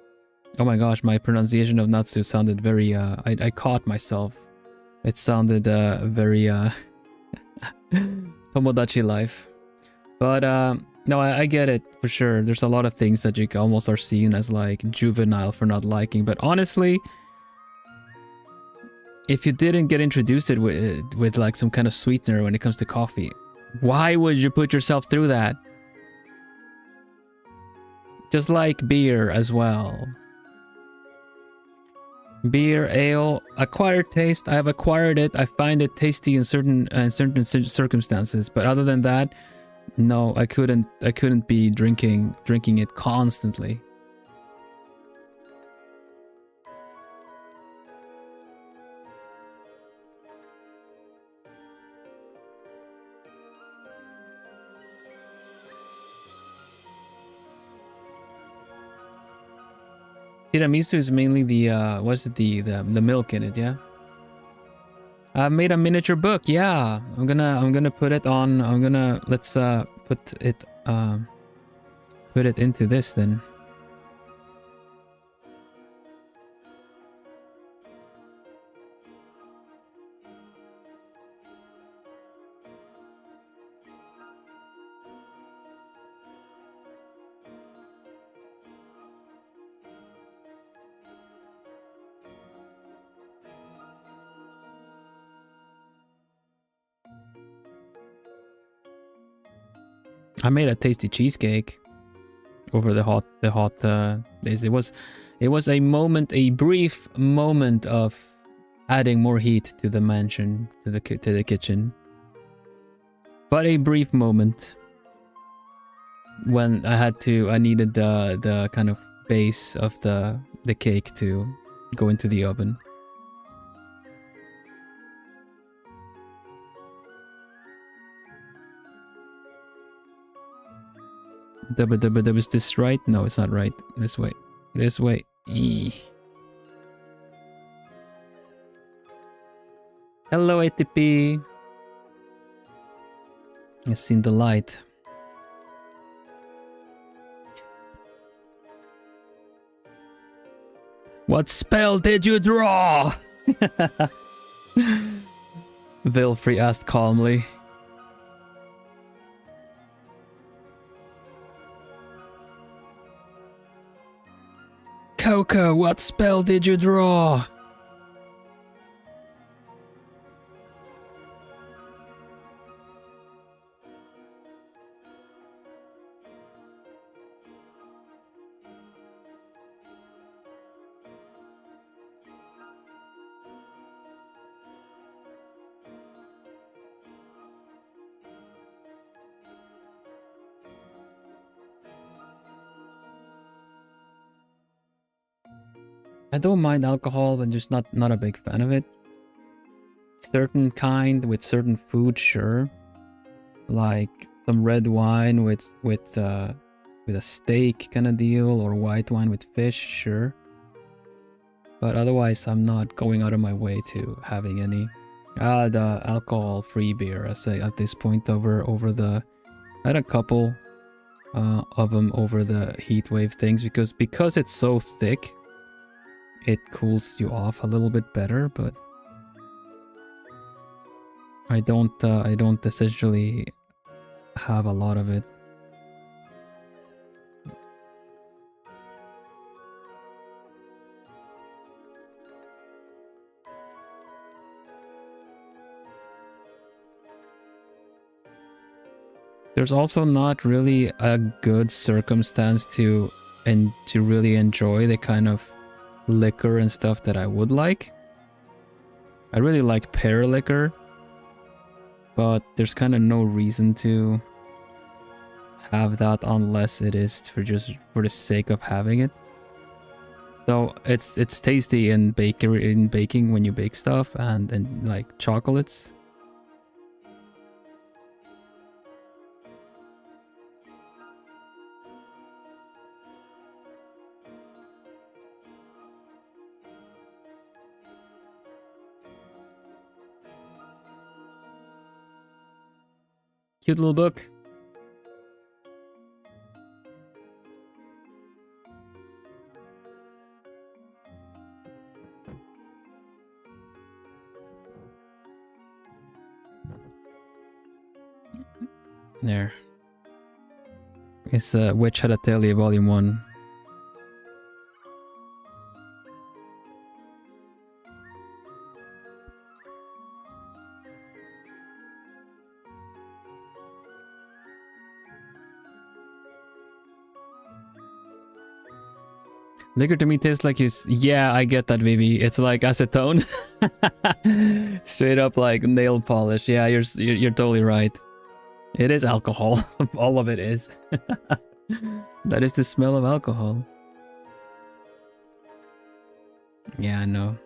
Oh my gosh, my pronunciation of Natsu sounded very I caught myself. It sounded very Tomodachi life. But no, I get it for sure. There's a lot of things that you almost are seen as like juvenile for not liking. But honestly, if you didn't get introduced it with like some kind of sweetener when it comes to coffee, why would you put yourself through that? Just like beer as well. Beer, ale, acquired taste. I have acquired it. I find it tasty in certain circumstances. But other than that, no, I couldn't be drinking it constantly. Tiramisu is mainly the what's it, the milk in it, yeah. I made a miniature book, yeah. I'm gonna put it on. Let's put it into this then. I made a tasty cheesecake over the hot days. It was a moment, a brief moment of adding more heat to the mansion, to the kitchen. But a brief moment when I needed the kind of base of the cake to go into the oven. Is this right? No, it's not right. This way. This way. Hello, ATP. I've seen the light. What spell did you draw? Vilfrey asked calmly. Coco, what spell did you draw? I don't mind alcohol, but just not a big fan of it. Certain kind with certain food, sure. Like some red wine with a steak kind of deal, or white wine with fish, sure. But otherwise, I'm not going out of my way to having any. The alcohol-free beer, I say at this point over the. I had a couple of them over the heat wave things because it's so thick. It cools you off a little bit better, but I don't essentially have a lot of it. There's also not really a good circumstance to really enjoy the kind of liquor and stuff that I would like. I really like pear liquor, but there's kind of no reason to have that unless it is for the sake of having it. So it's tasty in baking when you bake stuff and like chocolates. Cute little book. There. It's Witch Had a Tale Volume 1. Liquor to me tastes like yeah, I get that, Vivi. It's like acetone. Straight up like nail polish. Yeah, you're totally right. It is alcohol. All of it is. That is the smell of alcohol. Yeah, I know.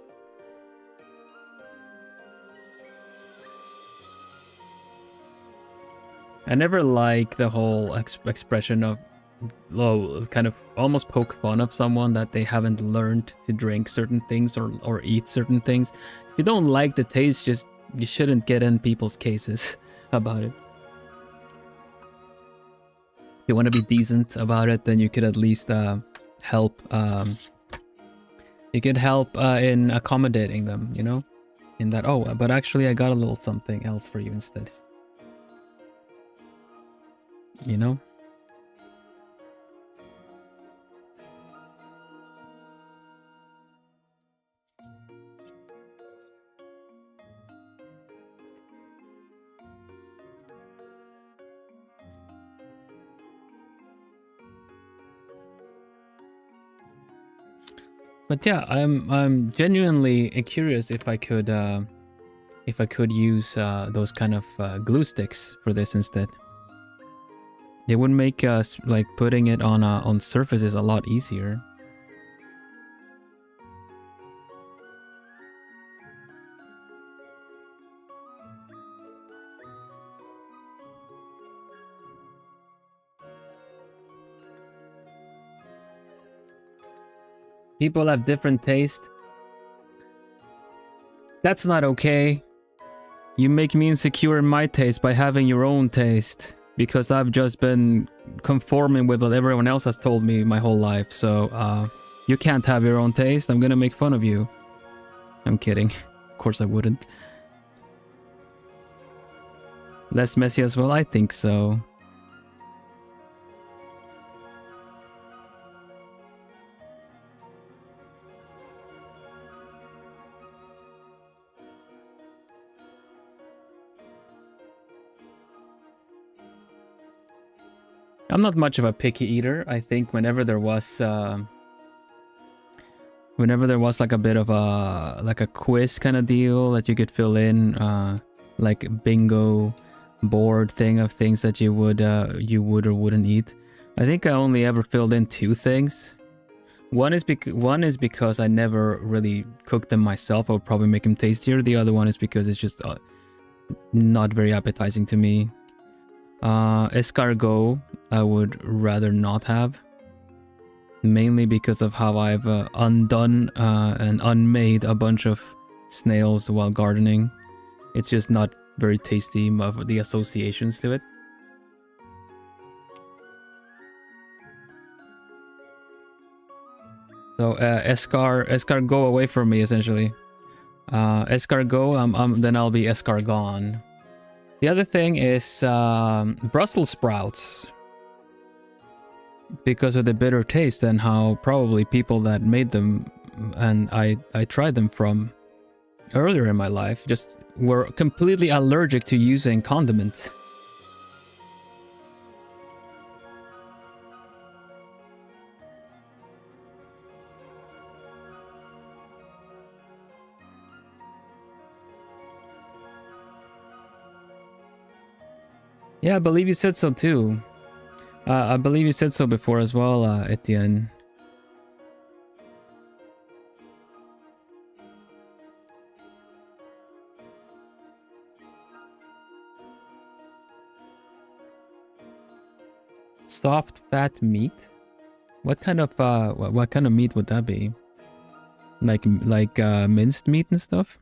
I never like the whole expression of kind of almost poke fun of someone that they haven't learned to drink certain things or eat certain things. If you don't like the taste, you shouldn't get in people's cases about it. If you want to be decent about it, then you could at least help. You could help in accommodating them, you know? In that, oh, but actually I got a little something else for you instead. You know? But yeah, I'm genuinely curious if I could use those kind of glue sticks for this instead. It would make us like putting it on surfaces a lot easier. People have different taste. That's not okay. You make me insecure in my taste by having your own taste. Because I've just been conforming with what everyone else has told me my whole life. So, you can't have your own taste. I'm gonna make fun of you. I'm kidding. Of course I wouldn't. Less messy as well? I think so. I'm not much of a picky eater. I think whenever there was like a bit of a quiz kind of deal that you could fill in, like bingo board thing of things that you would or wouldn't eat. I think I only ever filled in 2 things. One is because I never really cooked them myself. I would probably make them tastier. The other one is because it's just not very appetizing to me. Escargot, I would rather not have. Mainly because of how I've undone and unmade a bunch of snails while gardening. It's just not very tasty of the associations to it. So escargot, go away from me essentially. Escargot, then I'll be escargon. The other thing is Brussels sprouts. Because of the bitter taste and how probably people that made them and I tried them from earlier in my life just were completely allergic to using condiment. Yeah, I believe you said so too. I believe you said so before as well, Etienne. Soft fat meat? What kind of meat would that be? Like minced meat and stuff?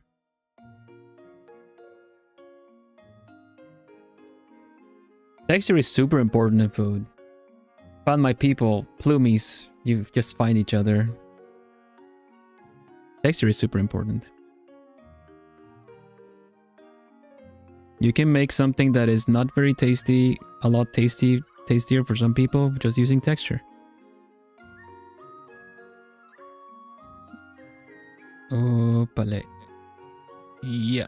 Texture is super important in food. Found my people, plumies, you just find each other. Texture is super important. You can make something that is not very tasty, a lot tastier for some people, just using texture. Oh, pale. Yeah.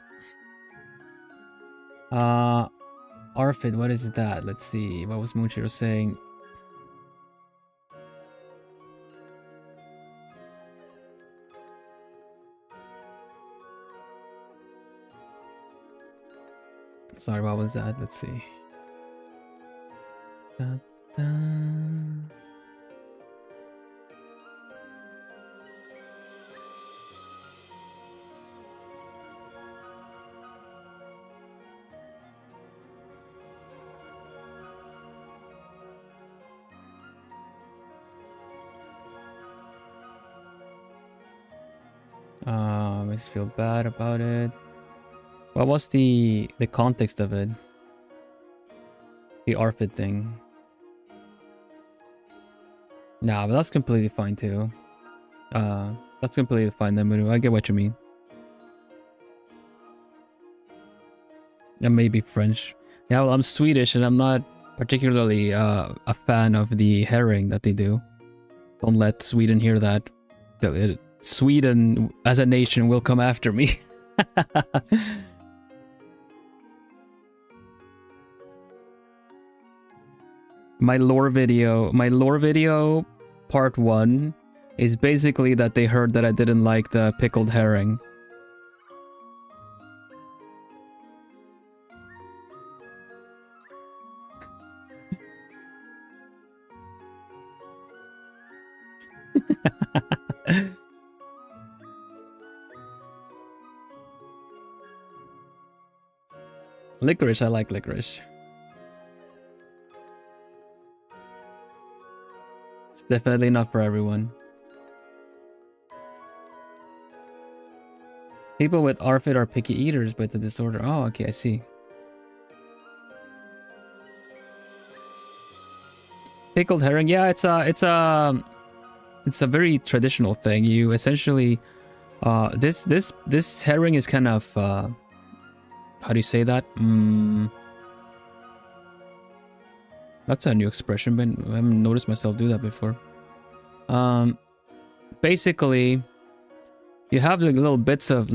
Arfid, what is that? Let's see. What was Moonshiro saying? Sorry, what was that? Let's see. Da, da. I just feel bad about it. What was the context of it? The Arfid thing. Nah, but that's completely fine too. That's completely fine then, I get what you mean. And maybe French. Yeah, well, I'm Swedish and I'm not particularly a fan of the herring that they do. Don't let Sweden hear that. Sweden as a nation will come after me. My lore video part 1 is basically that they heard that I didn't like the pickled herring. Licorice, I like licorice. It's definitely not for everyone. People with ARFID are picky eaters, but the disorder. Oh, okay, I see. Pickled herring, yeah, it's a very traditional thing. You essentially, this herring is kind of how do you say that? That's a new expression, but I haven't noticed myself do that before. Basically, you have like little bits of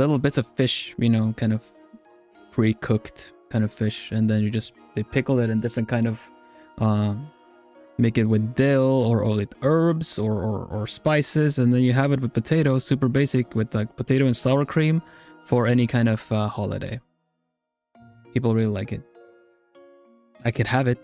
fish, you know, kind of pre-cooked kind of fish, and then they pickle it in different kind of make it with dill or with herbs or spices, and then you have it with potatoes, super basic, with like potato and sour cream for any kind of holiday. People really like it. I could have it,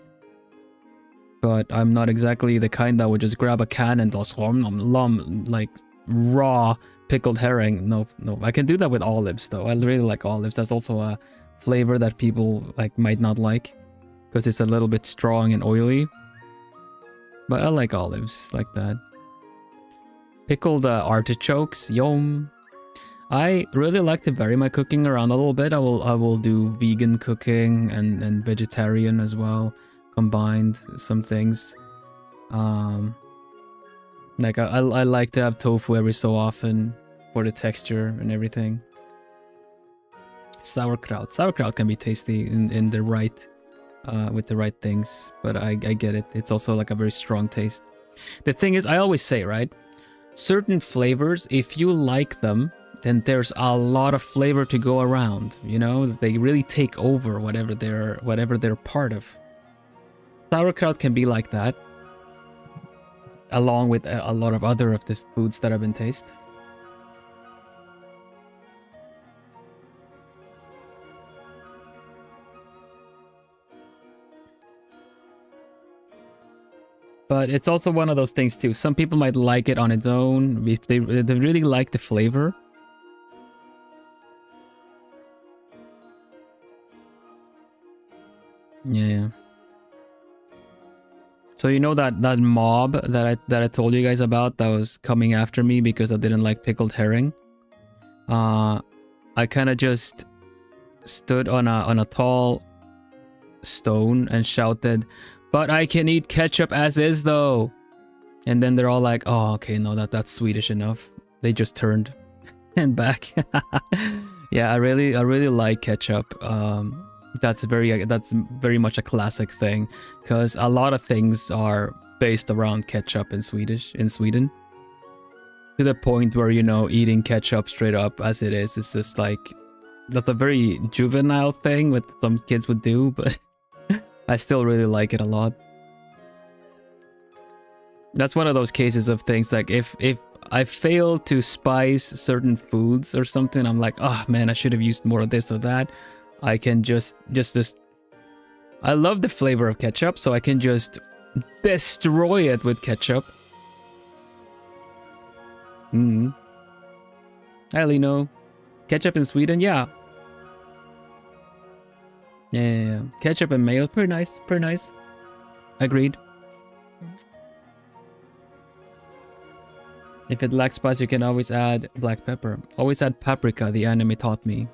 but I'm not exactly the kind that would just grab a can and just like raw pickled herring. No, I can do that with olives though. I really like olives. That's also a flavor that people like might not like because it's a little bit strong and oily. But I like olives like that. Pickled artichokes, yum. I really like to vary my cooking around a little bit. I will do vegan cooking and vegetarian as well, combined some things. Like I like to have tofu every so often for the texture and everything. Sauerkraut can be tasty in the right with the right things, but I get it. It's also like a very strong taste. The thing is, I always say, right, certain flavors, if you like them, then there's a lot of flavor to go around, you know. They really take over whatever they're part of. Sauerkraut can be like that, along with a lot of other of the foods that I've been taste. But it's also one of those things too. Some people might like it on its own if they really like the flavor. Yeah. So you know that mob that I told you guys about that was coming after me because I didn't like pickled herring. I kind of just stood on a tall stone and shouted, "But I can eat ketchup as is though." And then they're all like, "Oh, okay, no, that's Swedish enough." They just turned and back. Yeah, I really like ketchup. That's very much a classic thing because a lot of things are based around ketchup in Sweden. To the point where, you know, eating ketchup straight up as it is just like, that's a very juvenile thing what some kids would do, but I still really like it a lot. That's one of those cases of things like if I fail to spice certain foods or something, I'm like, oh man, I should have used more of this or that. I can just I love the flavor of ketchup, so I can just destroy it with ketchup. Hi, Lino. Ketchup in Sweden, yeah. Yeah. Ketchup and mayo, pretty nice. Agreed. If it lacks spice, you can always add black pepper. Always add paprika, the anime taught me.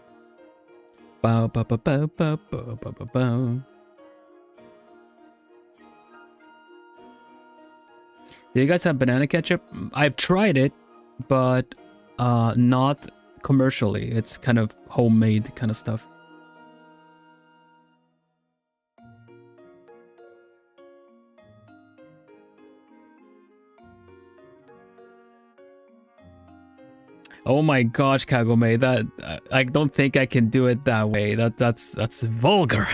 Bow, bow, bow, bow, bow, bow, bow, bow, bow. Do you guys have banana ketchup? I've tried it, but not commercially. It's kind of homemade kind of stuff. Oh my gosh, Kagome, that I don't think I can do it that way. That's vulgar.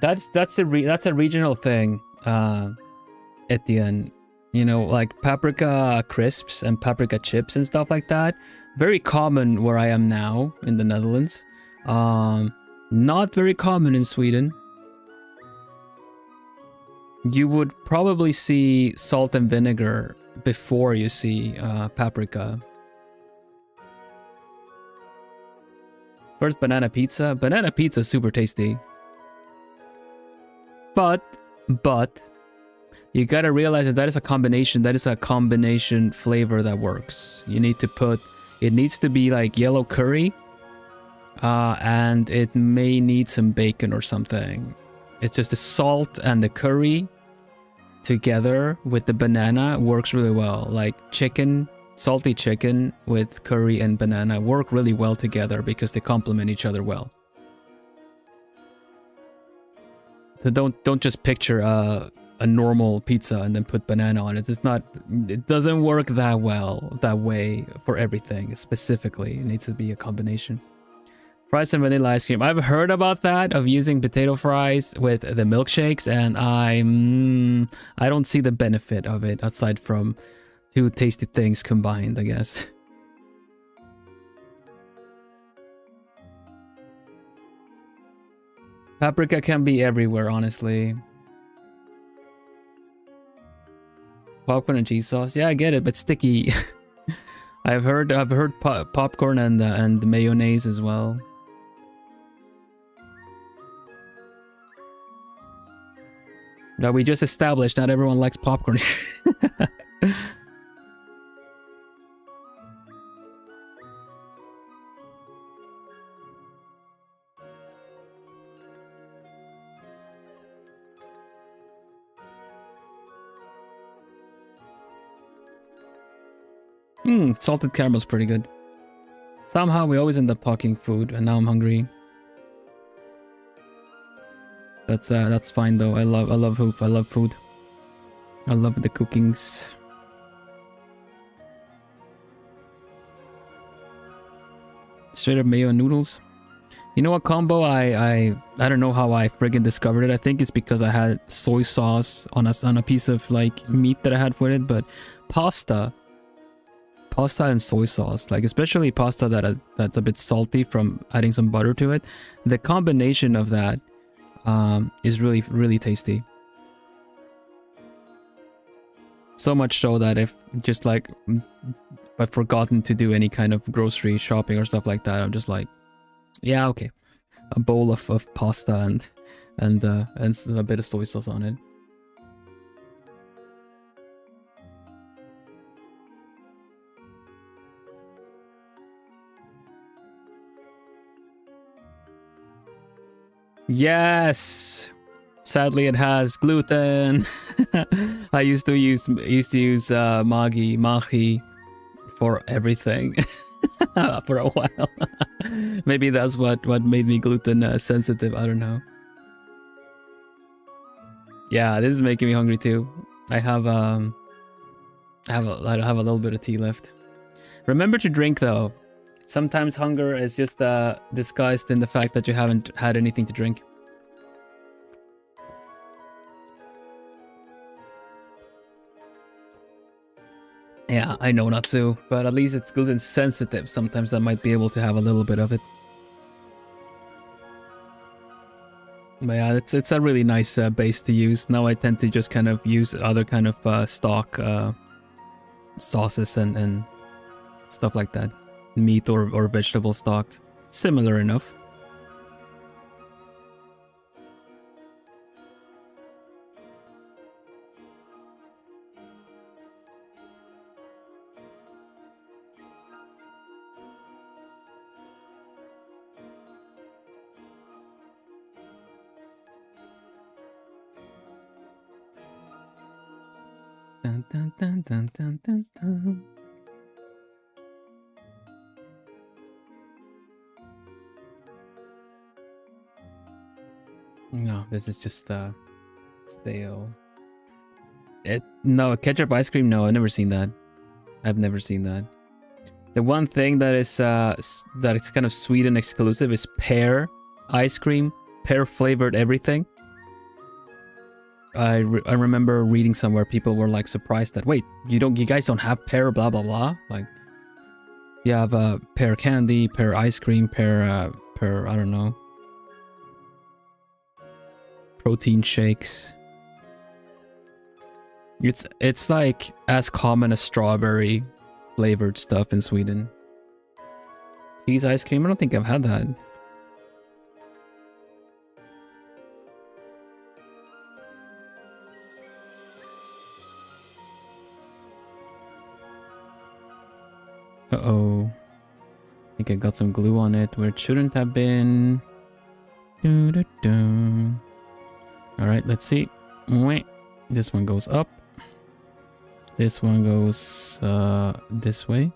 That's a regional thing. at the end. You know, like paprika crisps and paprika chips and stuff like that. Very common where I am now in the Netherlands. Not very common in Sweden. You would probably see salt and vinegar before you see paprika. First, banana pizza. Banana pizza is super tasty. But you gotta realize that is a combination. That is a combination flavor that works. You need to put. It needs to be like yellow curry, and it may need some bacon or something. It's just the salt and the curry together with the banana works really well. Like chicken, salty chicken with curry and banana work really well together because they complement each other well. So don't just picture a normal pizza and then put banana on it. It doesn't work that well that way for everything. Specifically, it needs to be a combination. Fries and vanilla ice cream. I've heard about that, of using potato fries with the milkshakes, and I don't see the benefit of it aside from two tasty things combined, I guess. Paprika can be everywhere, honestly. Popcorn and cheese sauce. Yeah, I get it, but sticky. I've heard popcorn and mayonnaise as well. Now we just established not everyone likes popcorn. Salted caramel's pretty good. Somehow we always end up talking food, and now I'm hungry. That's fine though. I love hoop. I love food. I love the cookings. Straight up mayo and noodles. You know what combo I don't know how I friggin' discovered it. I think it's because I had soy sauce on a piece of like meat that I had with it, but pasta and soy sauce, like especially pasta that's a bit salty from adding some butter to it. The combination of that is really tasty. So much so that if just like I've forgotten to do any kind of grocery shopping or stuff like that, I'm just like, yeah, okay, a bowl of pasta and a bit of soy sauce on it. Yes, sadly it has gluten. I used to use mahi for everything for a while. Maybe that's what made me gluten sensitive. I don't know. Yeah, this is making me hungry too. I have a little bit of tea left. Remember to drink though. Sometimes hunger is just disguised in the fact that you haven't had anything to drink. Yeah, I know not to, but at least it's gluten sensitive. Sometimes I might be able to have a little bit of it. But yeah, it's a really nice base to use. Now I tend to just kind of use other kind of stock sauces and stuff like that. Meat or vegetable stock. Similar enough. Dun, dun, dun, dun, dun, dun, dun. No, this is just stale. No, ketchup ice cream. No, I've never seen that. I've never seen that. The one thing that is kind of Sweden exclusive is pear ice cream, pear flavored everything. I remember reading somewhere people were like surprised that wait, you guys don't have pear blah blah blah. Like you have pear candy, pear ice cream, pear I don't know, protein shakes. It's like as common as strawberry flavored stuff in Sweden. Cheese ice cream, I don't think I've had that. Uh-oh. I think I got some glue on it where it shouldn't have been. Alright, let's see. This one goes up. This one goes this way.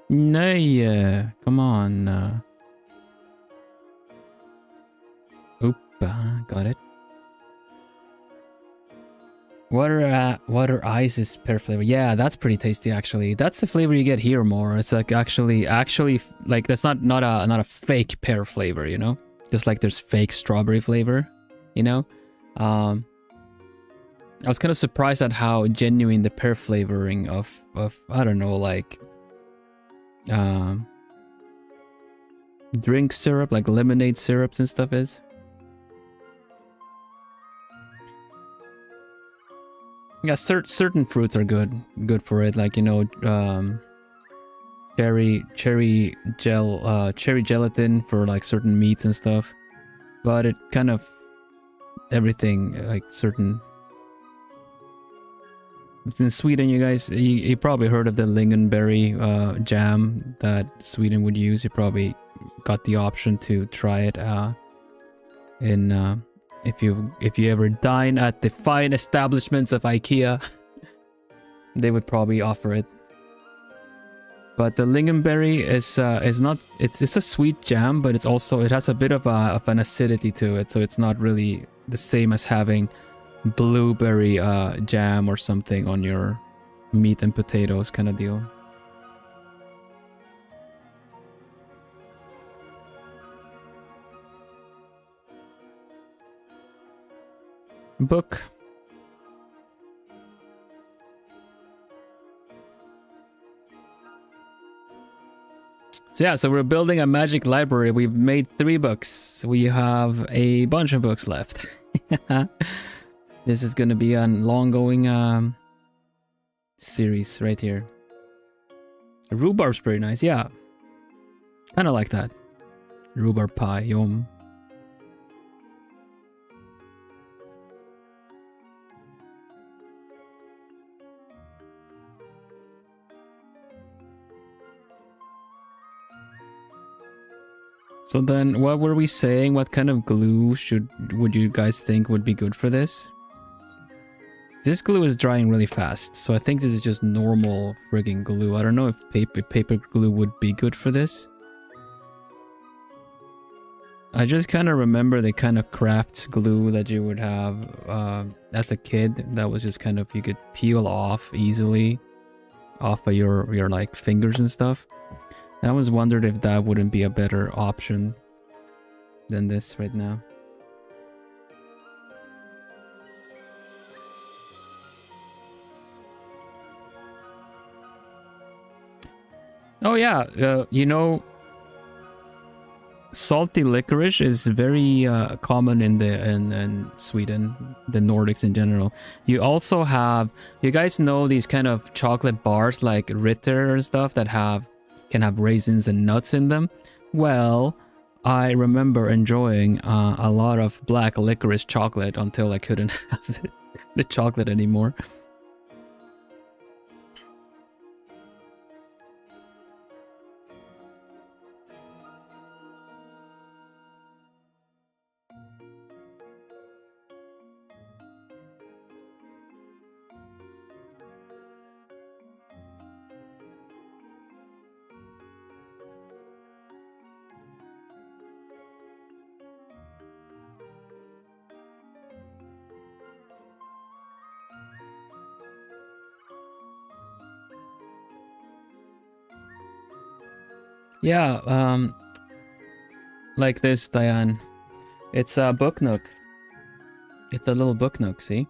No, come on. Oop, got it. Water ice is pear flavor. Yeah, that's pretty tasty actually. That's the flavor you get here more. It's like actually like that's not a fake pear flavor, you know? Just like there's fake strawberry flavor, you know? I was kind of surprised at how genuine the pear flavoring of I don't know, like drink syrup, like lemonade syrups and stuff is. Yeah, certain fruits are good for it, like, you know, cherry gelatin for like certain meats and stuff. But it kind of everything, like certain. It's in Sweden, you guys. You probably heard of the lingonberry jam that Sweden would use. You probably got the option to try it in. If you ever dine at the fine establishments of IKEA, they would probably offer it. But the lingonberry is not, it's a sweet jam, but it has a bit of an acidity to it, so it's not really the same as having blueberry jam or something on your meat and potatoes kind of deal. Book. So yeah, so we're building a magic library. We've made 3 books. We have a bunch of books left. This is going to be a long-going series right here. Rhubarb's pretty nice, yeah. Kind of like that. Rhubarb pie, yum. So then, what were we saying? What kind of glue would you guys think would be good for this? This glue is drying really fast, so I think this is just normal friggin' glue. I don't know if paper glue would be good for this. I just kind of remember the kind of crafts glue that you would have as a kid. That was just kind of, you could peel off easily off of your like fingers and stuff. I always wondered if that wouldn't be a better option than this right now. Oh yeah, you know, salty licorice is very common in Sweden, the Nordics in general. You also have, you guys know these kind of chocolate bars like Ritter and stuff that can have raisins and nuts in them. Well, I remember enjoying a lot of black licorice chocolate until I couldn't have the chocolate anymore. Yeah, like this, Diane. It's a book nook. It's a little book nook, see?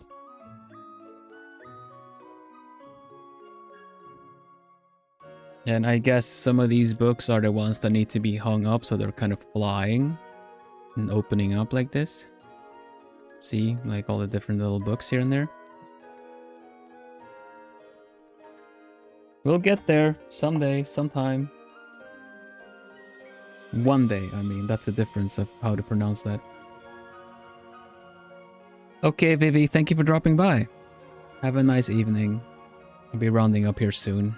And I guess some of these books are the ones that need to be hung up, so they're kind of flying and opening up like this. See, like all the different little books here and there. We'll get there someday, sometime. One day, I mean, that's the difference of how to pronounce that. Okay, Vivi, thank you for dropping by. Have a nice evening. I'll be rounding up here soon.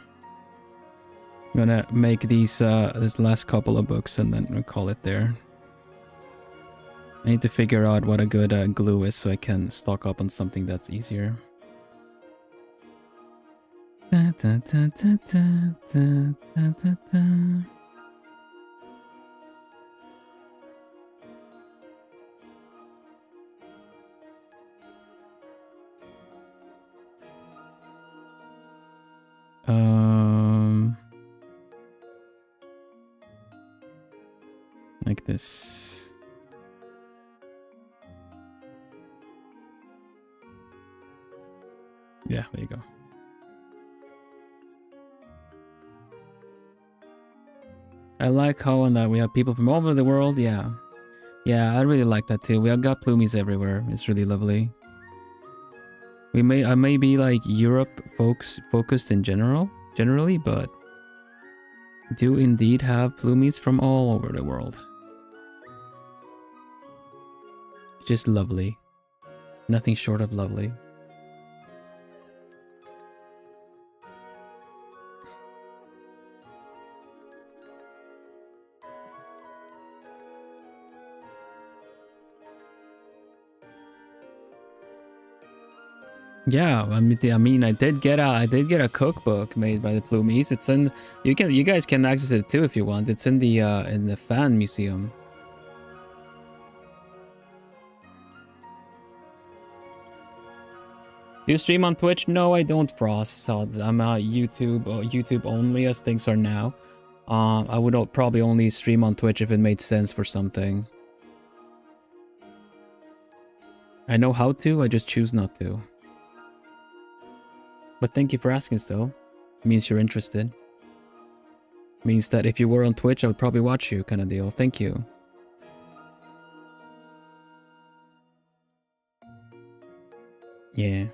I'm gonna make these this last couple of books and then we'll call it there. I need to figure out what a good glue is so I can stock up on something that's easier. Da, da, da, da, da, da, da, da. Like this. Yeah, there you go. I like how on that we have people from all over the world. Yeah, I really like that too. We have got plumies everywhere. It's really lovely. I may be like Europe focused in generally, but do indeed have plumies from all over the world. Just lovely. Nothing short of lovely. Yeah, I mean, I did get a cookbook made by the Plumies. It's in you guys can access it too if you want. It's in the fan museum. Do you stream on Twitch? No, I don't, Frost. I'm YouTube only as things are now. I would probably only stream on Twitch if it made sense for something. I know how to, I just choose not to. But thank you for asking still. It means you're interested. It means that if you were on Twitch, I would probably watch you, kind of deal. Thank you. Yeah.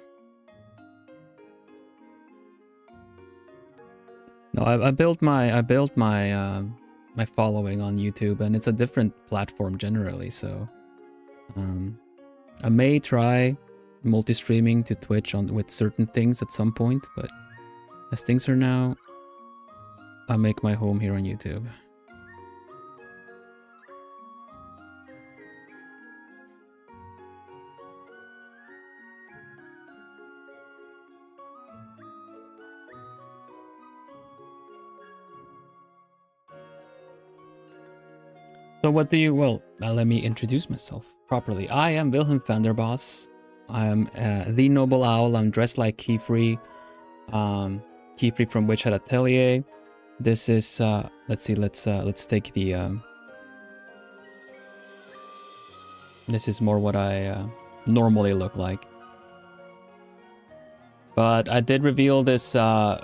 No, I built my my following on YouTube, and it's a different platform generally. So, I may try multi-streaming to Twitch with certain things at some point, but as things are now, I make my home here on YouTube. So what do you, well, let me introduce myself properly. I am Vilhelm Vanderbos. I am the Noble Owl. I'm dressed like Keyfree. Keyfree from Witch Hat Atelier. This is, let's see, let's take the, this is more what I normally look like. But I did reveal this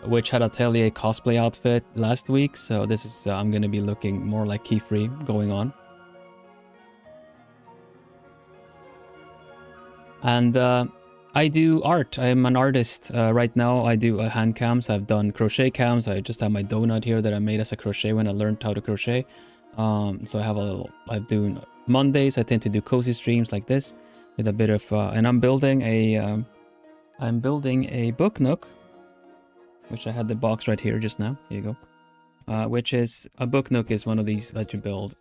Witch Hat Atelier cosplay outfit last week, so this is, I'm gonna be looking more like Keyfree going on. And I do art. I'm an artist right now. I do hand cams. I've done crochet cams. I just have my donut here that I made as a crochet when I learned how to crochet. So I have a little, I do Mondays. I tend to do cozy streams like this with a bit of, and I'm building a book nook, which I had the box right here just now. Here you go. Which is, a book nook is one of these that you build.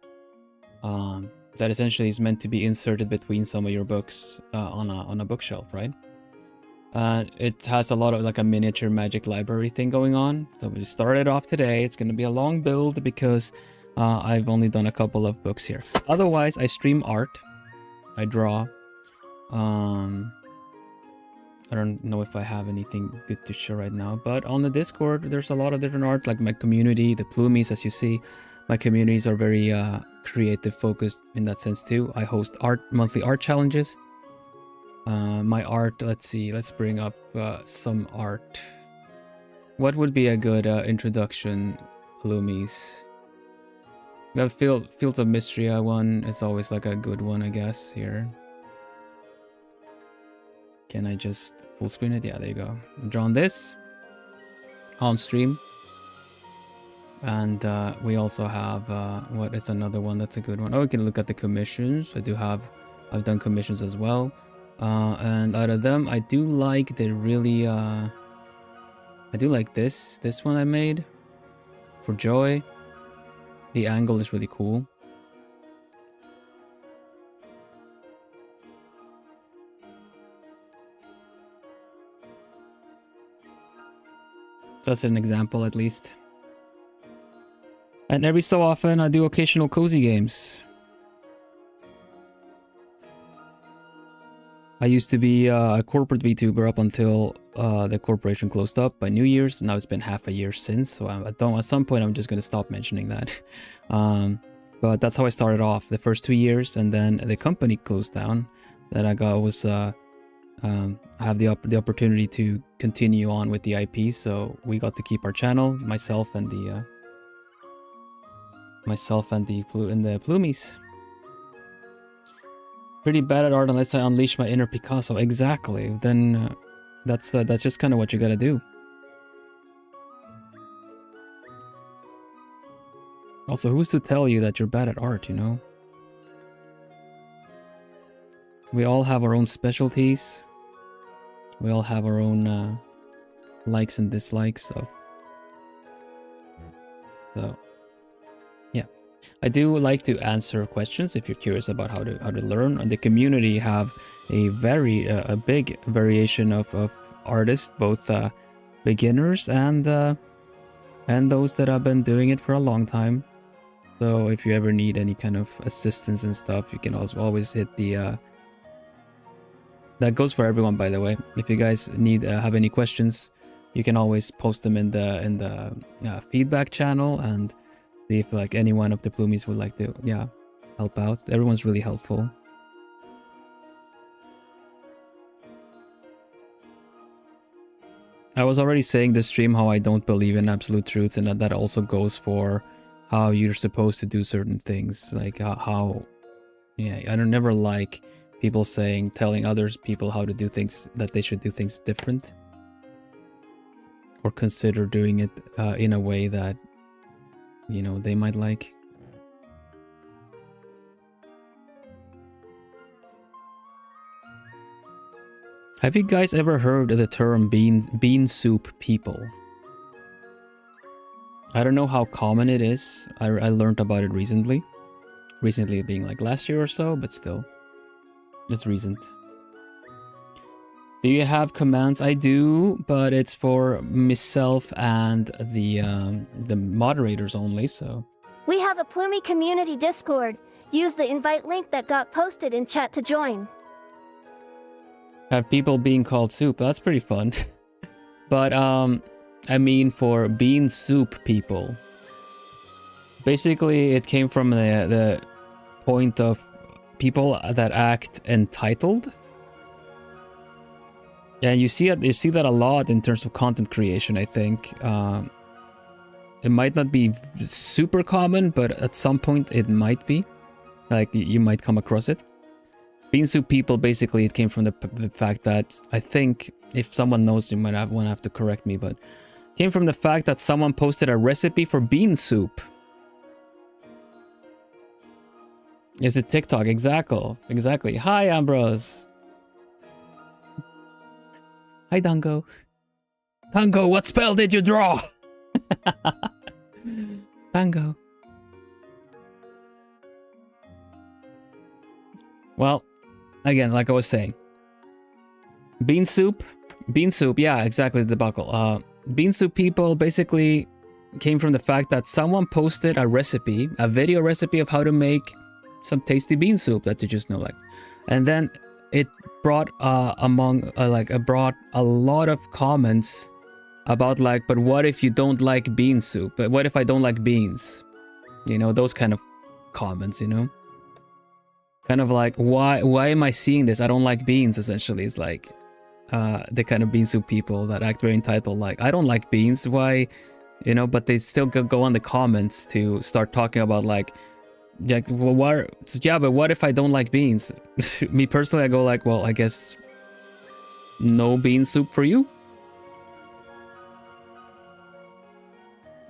That essentially is meant to be inserted between some of your books on a bookshelf, right? It has a lot of like a miniature magic library thing going on. So we started off today. It's going to be a long build because I've only done a couple of books here. Otherwise, I stream art. I draw. I don't know if I have anything good to show right now, but on the Discord, there's a lot of different art, like my community, the Plumies, as you see. My communities are very creative focused in that sense too. I host monthly art challenges. My art, let's see, let's bring up some art. What would be a good introduction, Plumies? We have Fields of Mystery one is always like a good one, I guess, here. Can I just full screen it? Yeah, there you go. I'm drawing this on stream. And we also have, what is another one that's a good one? Oh, we can look at the commissions. I've done commissions as well. And out of them, I do like the really, I do like this one I made for Joy. The angle is really cool. That's an example, at least. And every so often, I do occasional cozy games. I used to be a corporate VTuber up until the corporation closed up by New Year's. Now it's been half a year since, so at some point I'm just going to stop mentioning that. But that's how I started off the first 2 years, and then the company closed down. Then I have the opportunity to continue on with the IP, so we got to keep our channel, myself and the Plumies. Pretty bad at art unless I unleash my inner Picasso. Exactly. Then that's just kind of what you gotta do. Also, who's to tell you that you're bad at art, you know? We all have our own specialties. We all have our own likes and dislikes. So yeah, I do like to answer questions if you're curious about how to learn. And the community have a very a big variation of artists, both beginners and those that have been doing it for a long time. So if you ever need any kind of assistance and stuff, you can also always hit the that goes for everyone, by the way. If you guys need have any questions, you can always post them in the feedback channel and see if like any one of the Plumies would like to help out. Everyone's really helpful. I was already saying this stream how I don't believe in absolute truths, and that also goes for how you're supposed to do certain things. Like I don't never like people telling others people how to do things, that they should do things different or consider doing it in a way that, you know, they might like. Have you guys ever heard of the term bean soup people? I don't know how common it is. I learned about it recently. Recently being like last year or so, but still. It's recent. Do you have commands? I do, but it's for myself and the moderators only, so. We have a Plumie community Discord. Use the invite link that got posted in chat to join. Have people being called soup. That's pretty fun. But I mean for bean soup people. Basically, it came from the point of people that act entitled. Yeah, you see that a lot in terms of content creation, I think. It might not be super common, but at some point it might be. Like, you might come across it. Bean soup people, basically, it came from the fact that, I think, if someone knows, you might want to have to correct me, but it came from the fact that someone posted a recipe for bean soup. Is it TikTok? Exactly. Hi, Ambrose. Hi, Dango. Dango, what spell did you draw? Dango. Well, again, like I was saying. Bean soup, yeah, exactly, the debacle. Bean soup people basically came from the fact that someone posted a video recipe of how to make some tasty bean soup that you just know, like. And then it brought brought a lot of comments about like, but what if you don't like bean soup? But what if I don't like beans? You know, those kind of comments, you know? Kind of like, why am I seeing this? I don't like beans, essentially. It's like the kind of bean soup people that act very entitled, like, I don't like beans, why? You know, but they still go on the comments to start talking about like, well, yeah, but what if I don't like beans? Me personally, I go like, well, I guess no bean soup for you.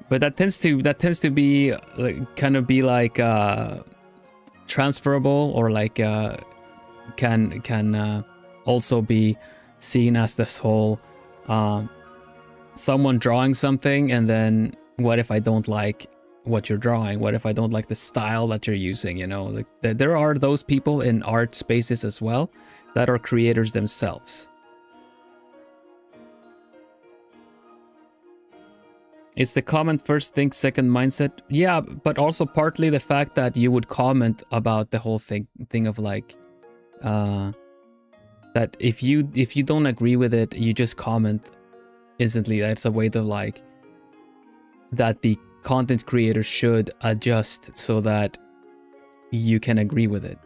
But that tends to be like, kind of be like transferable, or like can also be seen as this whole someone drawing something, and then what if I don't like what you're drawing? What if I don't like the style that you're using? You know, like there are those people in art spaces as well that are creators themselves. It's the comment first, think second mindset. Yeah, but also partly the fact that you would comment about the whole thing of like that if you don't agree with it, you just comment instantly. That's a way to like that the content creator should adjust so that you can agree with it.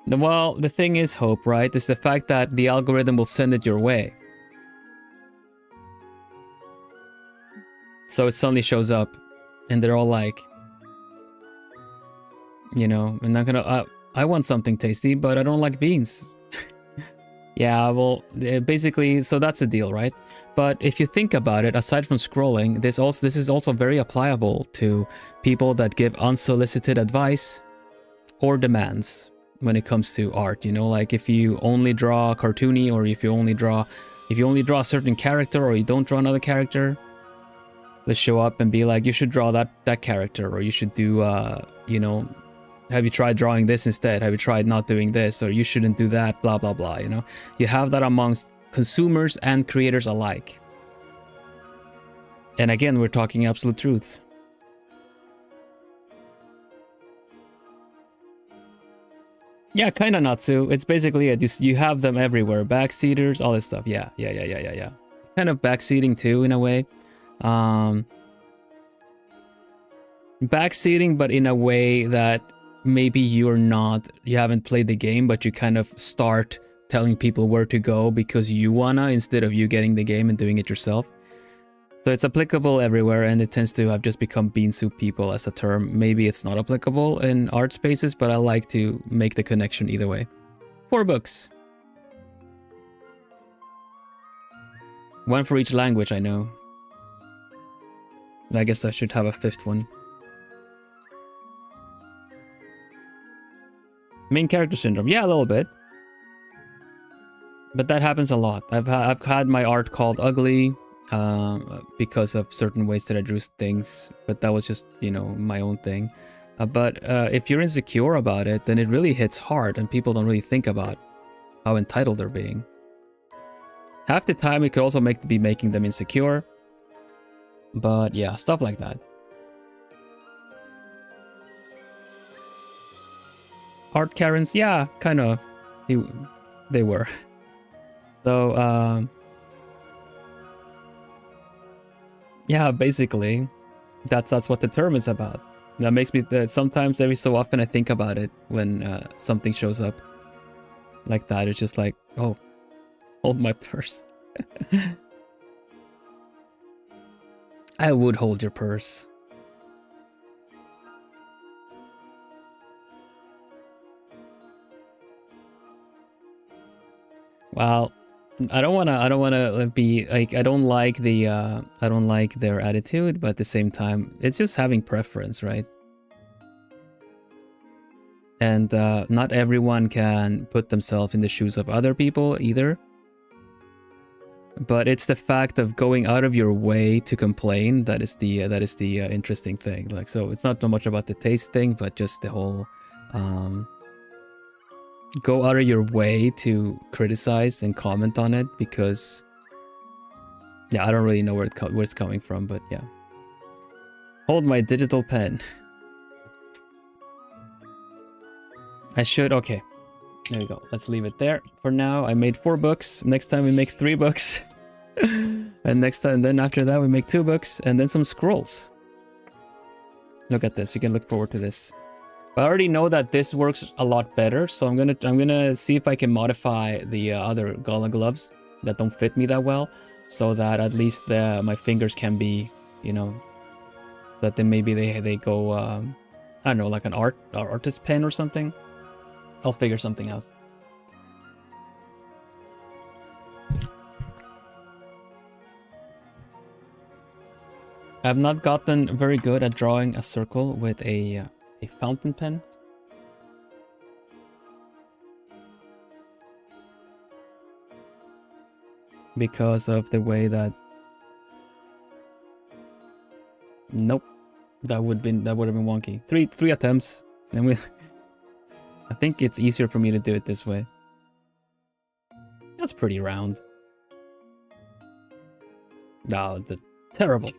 Well, the thing is, Hope, right, is the fact that the algorithm will send it your way. So it suddenly shows up, and they're all like, you know, I'm not gonna, I want something tasty, but I don't like beans. Yeah, well, basically, so that's the deal, right? But if you think about it, aside from scrolling, this is also very applicable to people that give unsolicited advice or demands when it comes to art. You know, like if you only draw cartoony, or if you only draw a certain character, or you don't draw another character, they show up and be like, you should draw that character, or you should do you know, have you tried drawing this instead? Have you tried not doing this? Or you shouldn't do that, blah blah blah. You know, you have that amongst consumers and creators alike. And again, we're talking absolute truth. Yeah, kind of not so. It's basically you have them everywhere. Backseaters, all this stuff. Yeah. Kind of backseating too, in a way. Backseating, but in a way that maybe you haven't played the game, but you kind of start telling people where to go because you wanna, instead of you getting the game and doing it yourself. So it's applicable everywhere, and it tends to have just become bean soup people as a term. Maybe it's not applicable in art spaces, but I like to make the connection either way. 4 books. 1 for each language, I know. I guess I should have a 5th one. Main character syndrome. Yeah, a little bit. But that happens a lot. I've had my art called ugly because of certain ways that I drew things, but that was just, you know, my own thing. But if you're insecure about it, then it really hits hard, and people don't really think about how entitled they're being. Half the time, it could also be making them insecure. But yeah, stuff like that. Art Karens, yeah, kind of. They were. So, yeah, basically, that's what the term is about. That makes me, sometimes every so often I think about it when something shows up like that. It's just like, oh, hold my purse. I would hold your purse. Well, I don't wanna be like, I don't like their attitude, but at the same time, it's just having preference, right? And not everyone can put themselves in the shoes of other people either. But it's the fact of going out of your way to complain that is the interesting thing. Like, so it's not so much about the taste thing, but just the whole go out of your way to criticize and comment on it, because yeah, I don't really know where it's coming from, but yeah. Hold my digital pen. I should, okay. There we go. Let's leave it there. For now, I made 4 books. Next time we make 3 books. And next time, then after that, we make 2 books and then some scrolls. Look at this. You can look forward to this. I already know that this works a lot better, so I'm gonna see if I can modify the other Gala gloves that don't fit me that well, so that at least my fingers can be, you know, that then maybe they go I don't know, like an artist pen or something. I'll figure something out. I've not gotten very good at drawing a circle with a fountain pen. Because of the way that... Nope. That would have been wonky. Three attempts. And I think it's easier for me to do it this way. That's pretty round. No, terrible.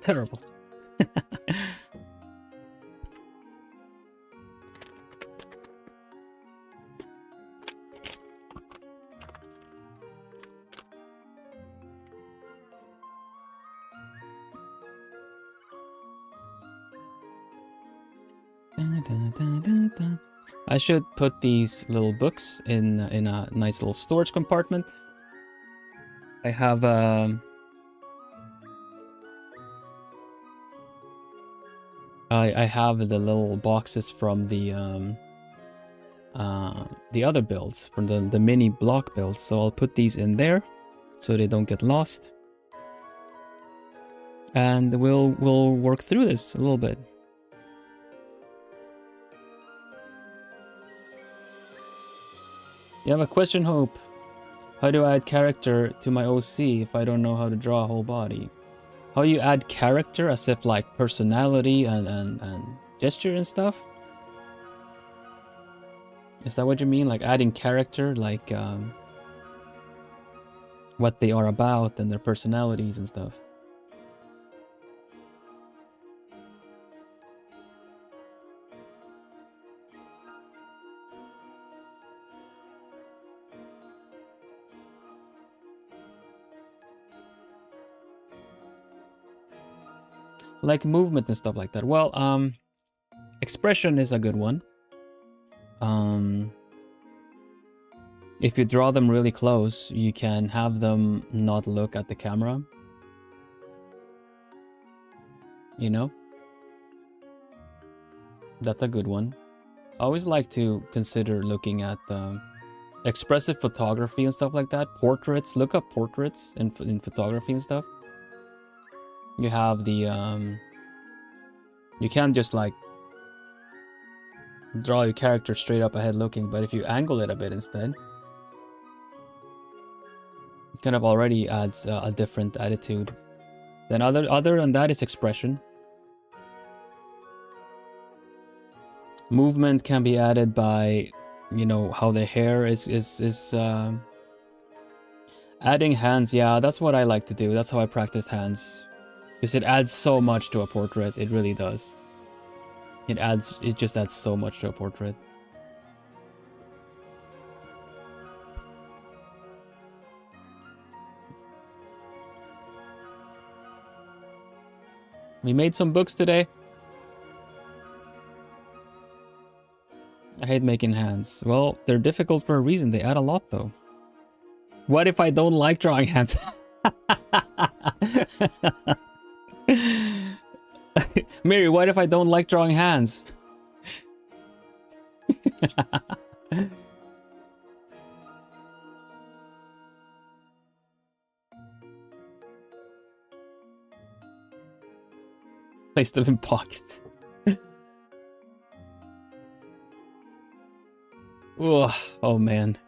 I should put these little books in a nice little storage compartment. I have I have the little boxes from the other builds, from the mini block builds, so I'll put these in there so they don't get lost. And we'll work through this a little bit. You have a question, Hope. How do I add character to my OC if I don't know how to draw a whole body? How you add character as if like personality and gesture and stuff? Is that what you mean? Like adding character, like what they are about and their personalities and stuff? Like movement and stuff like that. Well, expression is a good one. If you draw them really close, you can have them not look at the camera. You know? That's a good one. I always like to consider looking at expressive photography and stuff like that. Portraits. Look up portraits in photography and stuff. You have the, you can't just like draw your character straight up ahead looking, but if you angle it a bit instead, it kind of already adds a different attitude. Then other than that is expression. Movement can be added by, you know, how the hair is adding hands. Yeah, that's what I like to do. That's how I practice hands. Because it adds so much to a portrait, it really does. It just adds so much to a portrait. We made some books today. I hate making hands. Well, they're difficult for a reason. They add a lot though. What if I don't like drawing hands? Mary, what if I don't like drawing hands? Place them in pockets. Ugh, oh man.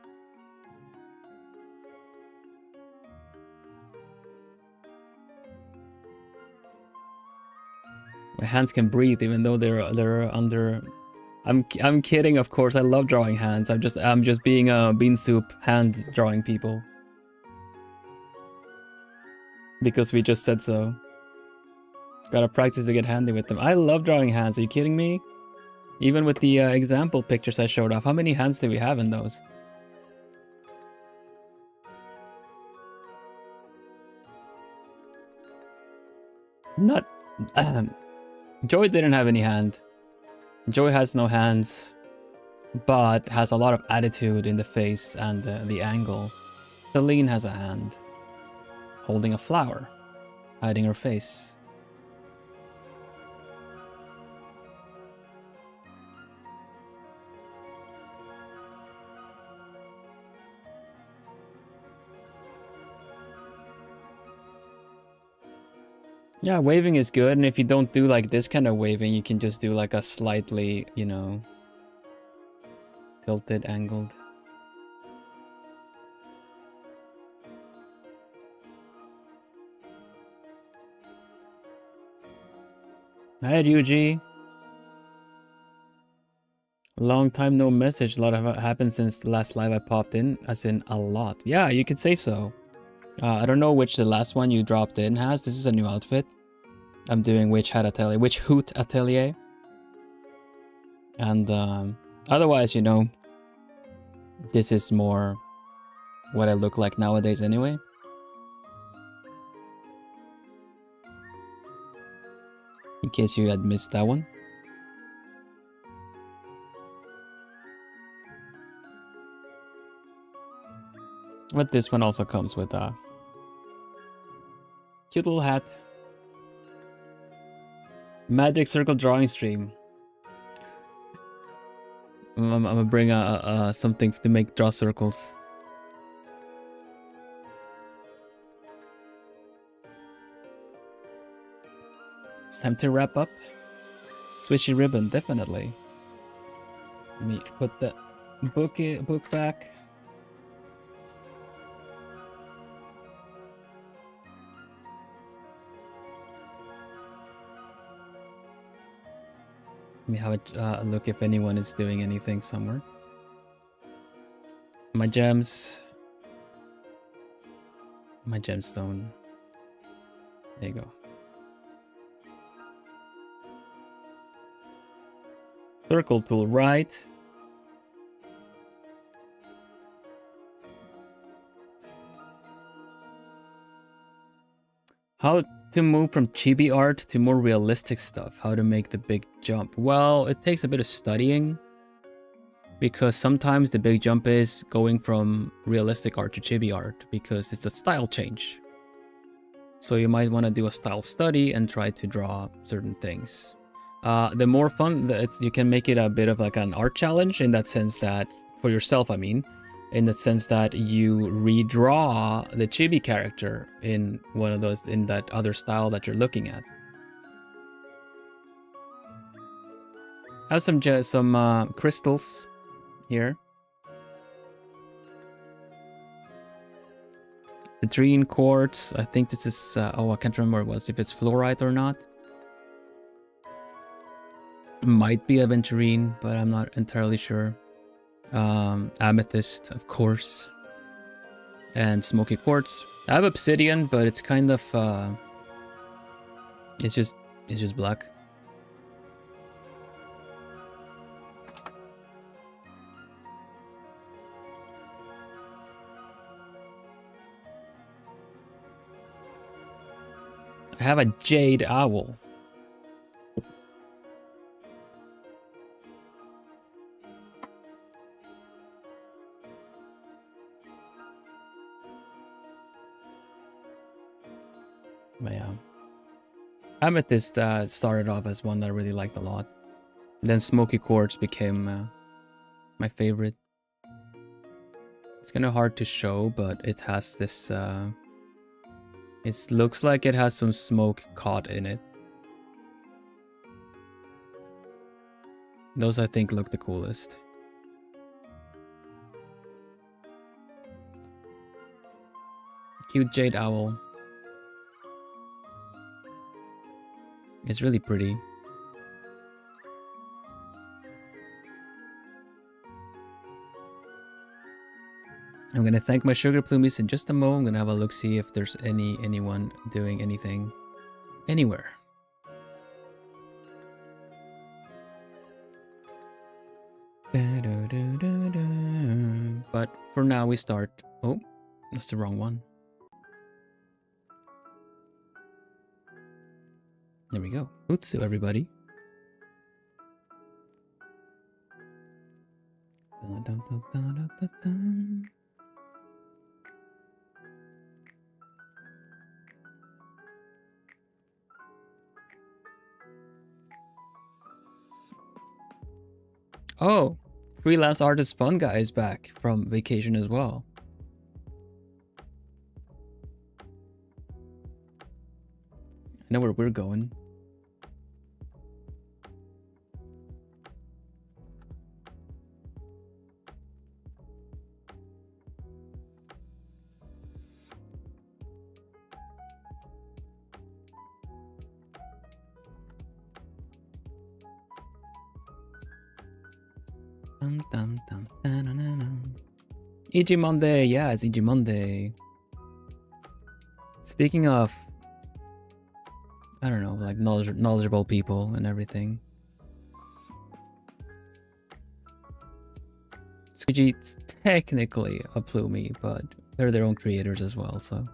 My hands can breathe even though they're under. I'm kidding, of course. I love drawing hands. I'm just being a bean soup hand drawing people. Because we just said so. Gotta practice to get handy with them. I love drawing hands. Are you kidding me? Even with the example pictures I showed off, how many hands do we have in those? Not... Joy didn't have any hand. Joy has no hands, but has a lot of attitude in the face and the angle. Celine has a hand, holding a flower, hiding her face. Yeah, waving is good, and if you don't do like this kind of waving, you can just do like a slightly, you know, tilted, angled. Hi, Ryuji. Long time no message. A lot have happened since the last live I popped in, as in a lot. Yeah, you could say so. I don't know which the last one you dropped in has. This is a new outfit. I'm doing Witch Hoot Atelier. And otherwise, you know, this is more what I look like nowadays anyway. In case you had missed that one. But this one also comes with a cute little hat. Magic circle drawing stream. I'm gonna bring something to make draw circles. It's time to wrap up. Swishy ribbon, definitely. Let me put the book back. Let me have a look if anyone is doing anything somewhere. My gems. My gemstone. There you go. Circle tool, right? How to move from chibi art to more realistic stuff. How to make the big jump. Well, it takes a bit of studying. Because sometimes the big jump is going from realistic art to chibi art. Because it's a style change. So you might want to do a style study and try to draw certain things. The more fun, you can make it a bit of like an art challenge in that sense that, for yourself I mean, in the sense that you redraw the chibi character in one of those, in that other style that you're looking at. I have some crystals here. Citrine quartz, I think this is, oh I can't remember what it was, if it's fluorite or not. Might be aventurine, but I'm not entirely sure. Amethyst, of course. And smoky quartz. I have obsidian, but it's kind of it's just black. I have a jade owl. Yeah. Amethyst started off as one that I really liked a lot. Then Smoky Quartz became my favorite. It's kind of hard to show, but it has this... it looks like it has some smoke caught in it. Those I think look the coolest. Cute jade owl. It's really pretty. I'm gonna thank my sugar plumies in just a moment. I'm gonna have a look, see if there's anyone doing anything anywhere. for now we start. Oh, that's the wrong one. There we go. Utsu, everybody. Dun, dun, dun, dun, dun, dun, dun. Oh, freelance artist fun guy is back from vacation as well. I know where we're going. EG Monday, yeah, it's EG Monday. Speaking of, I don't know, like knowledgeable people and everything. Squeegee's technically a Plumie, but they're their own creators as well, so.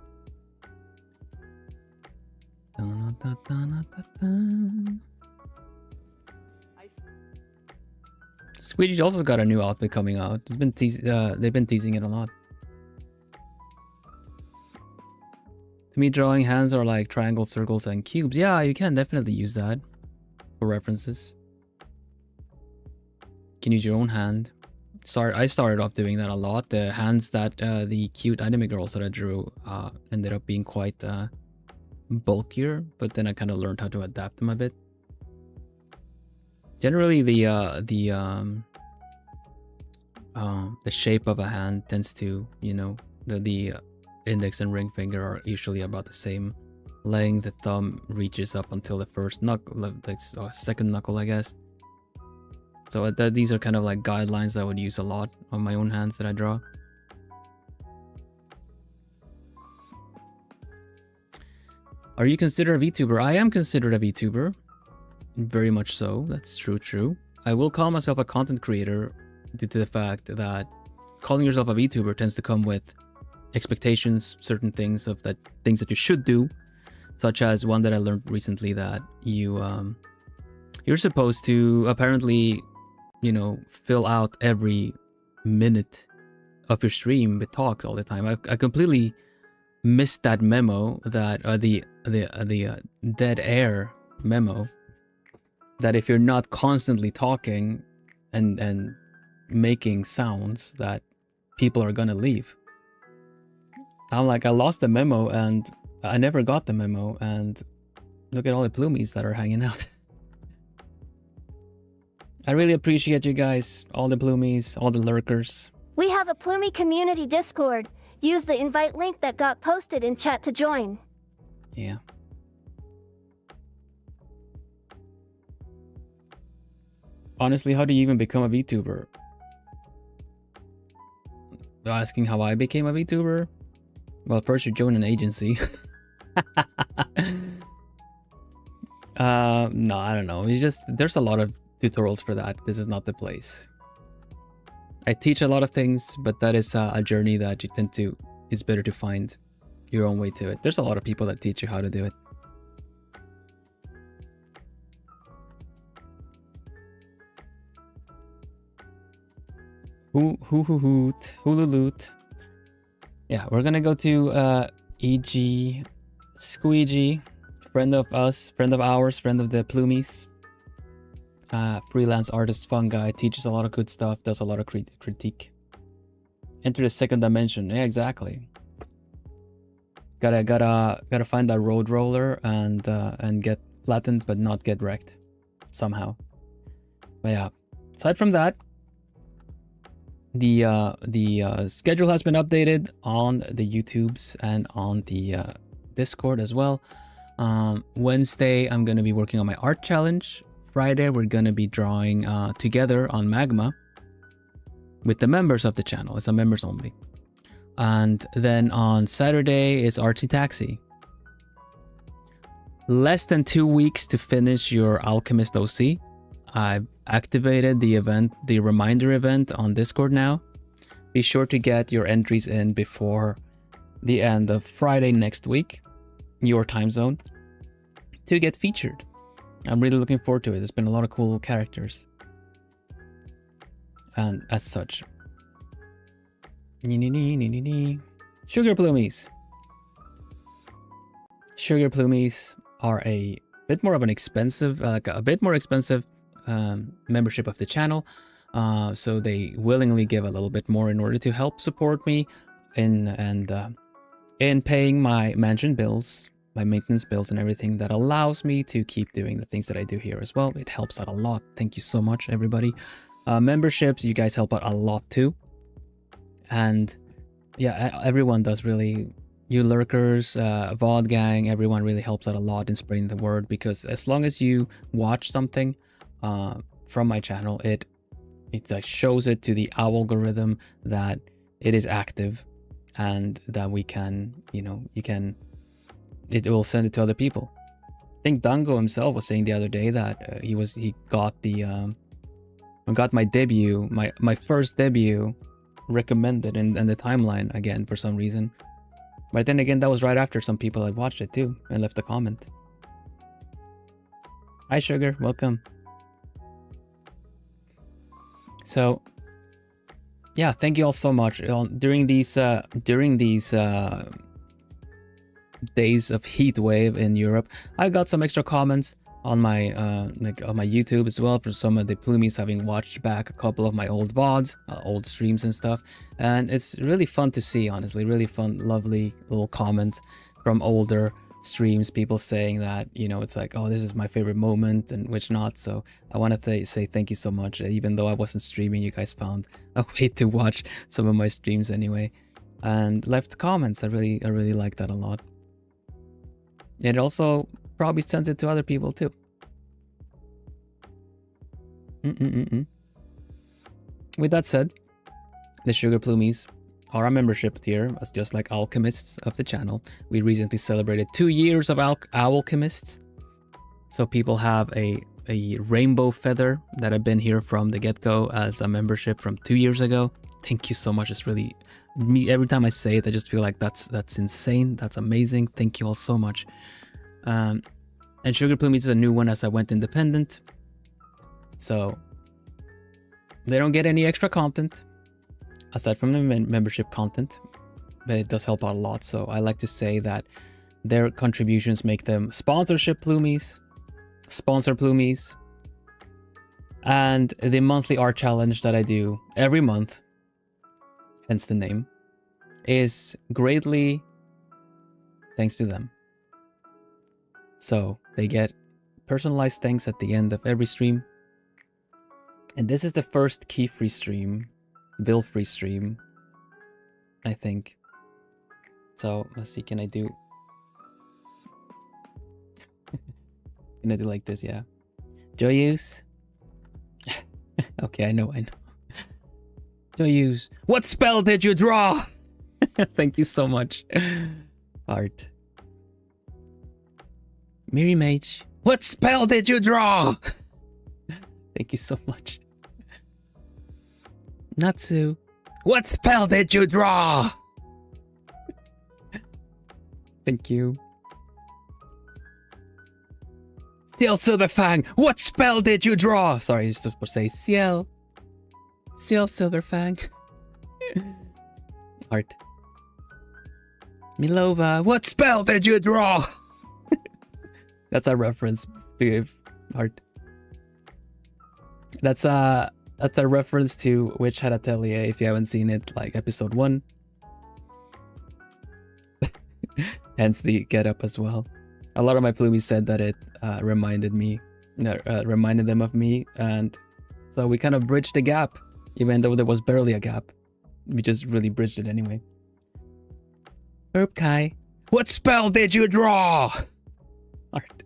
Squeegee's also got a new outfit coming out. They've been teasing it a lot. To me, drawing hands are like triangles, circles, and cubes. Yeah, you can definitely use that for references. You can use your own hand. I started off doing that a lot. The hands that the cute anime girls that I drew ended up being quite bulkier, but then I kind of learned how to adapt them a bit. Generally, the shape of a hand tends to, you know, the index and ring finger are usually about the same length. The thumb reaches up until the first knuckle, like second knuckle, I guess. So these are kind of like guidelines that I would use a lot on my own hands that I draw. Are you considered a VTuber? I am considered a VTuber. Very much so. That's true. I will call myself a content creator due to the fact that calling yourself a VTuber tends to come with expectations, certain things of that things that you should do, such as one that I learned recently that you're supposed to apparently, you know, fill out every minute of your stream with talks all the time. I completely missed that memo, that the dead air memo, that if you're not constantly talking and making sounds, that people are gonna leave. I'm like, I lost the memo and I never got the memo, and look at all the Plumies that are hanging out. I really appreciate you guys, all the Plumies, all the lurkers. We have a Plumie community Discord. Use the invite link that got posted in chat to join. Yeah. Honestly, how do you even become a VTuber? You're asking how I became a VTuber? Well, first you join an agency. No, I don't know. There's a lot of tutorials for that. This is not the place. I teach a lot of things, but that is a journey that you tend to, it's better to find your own way to it. There's a lot of people that teach you how to do it. Hululuut. Yeah, we're gonna go to EG Squeegee, friend of us, friend of ours, friend of the Plumies. Freelance artist, fun guy, teaches a lot of good stuff, does a lot of critique. Enter the second dimension. Yeah, exactly. Gotta find that road roller and get flattened but not get wrecked somehow. But yeah, aside from that, the schedule has been updated on the YouTubes and on the Discord as well. Wednesday, I'm gonna be working on my art challenge. Friday, we're gonna be drawing together on Magma with the members of the channel. It's a members only. And then on Saturday is Artsy Taxi. Less than 2 weeks to finish your Alchemist OC. I've activated the event, the reminder event on Discord now. be sure to get your entries in before the end of Friday next week, your time zone, to get featured. I'm really looking forward to it. There's been a lot of cool characters. And as such. Sugar Plumies. Sugar Plumies are a bit more of an expensive, membership of the channel. So they willingly give a little bit more in order to help support me in paying my mansion bills, my maintenance bills and everything that allows me to keep doing the things that I do here as well. It helps out a lot. Thank you so much, everybody. Memberships, you guys help out a lot too. And yeah, everyone does really. You lurkers, VOD gang, everyone really helps out a lot in spreading the word, because as long as you watch something from my channel, it shows it to the algorithm that it is active and that we can, it will send it to other people. I think Dango himself was saying the other day that he got my debut, my first debut recommended in the timeline again for some reason. But then again, that was right after some people had watched it too and left a comment. Hi Sugar, welcome. So yeah, thank you all so much. During these days of heat wave in Europe, I got some extra comments on my on my YouTube as well, for some of the Plumies having watched back a couple of my old VODs, old streams and stuff. And it's really fun to see, honestly, really fun, lovely little comments from older streams, people saying that, it's like, oh, this is my favorite moment and which not. So I want to say thank you so much. Even though I wasn't streaming, you guys found a way to watch some of my streams anyway, and left comments. I really like that a lot. It also probably sends it to other people too. With that said, the Sugar Plumies are a membership tier, as just like alchemists of the channel. We recently celebrated 2 years of alchemists, so people have a rainbow feather that have been here from the get-go as a membership from 2 years ago. Thank you so much. It's really me. Every time I say it, I just feel like that's insane. That's amazing. Thank you all so much. And Sugar Plumies is a new one as I went independent, so they don't get any extra content aside from the membership content, but it does help out a lot. So I like to say that their contributions make them sponsorship Plumies, sponsor Plumies, and the monthly art challenge that I do every month, hence the name, is greatly thanks to them. So they get personalized things at the end of every stream. And this is the first key-free stream, bill-free stream, I think. So let's see, can I do like this? Yeah. Joyous. Okay, I know. Joyous. What spell did you draw? Thank you so much. Art. Miri Mage. What spell did you draw? Thank you so much. Natsu. What spell did you draw? Thank you. Ciel Silverfang. What spell did you draw? Sorry, I was supposed to say Ciel. Ciel Silverfang. Art. Milova. What spell did you draw? That's a reference. Art. That's a reference to Witch Hat Atelier, if you haven't seen it, like episode 1. Hence the get up as well. A lot of my Plumies said that it reminded them of me, and so we kind of bridged the gap, even though there was barely a gap. We just really bridged it anyway. Herb Kai. What spell did you draw? Art.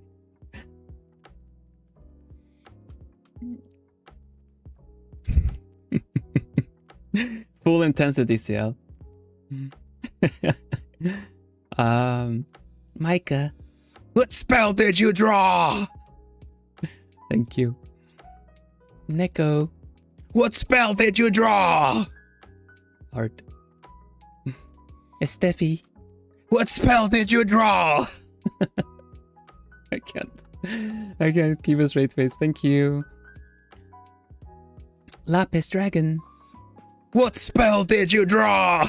Full intensity, CL. Micah. What spell did you draw? Thank you. Neko. What spell did you draw? Heart. Steffi. What spell did you draw? I can't keep a straight face. Thank you. Lapis Dragon. What spell did you draw?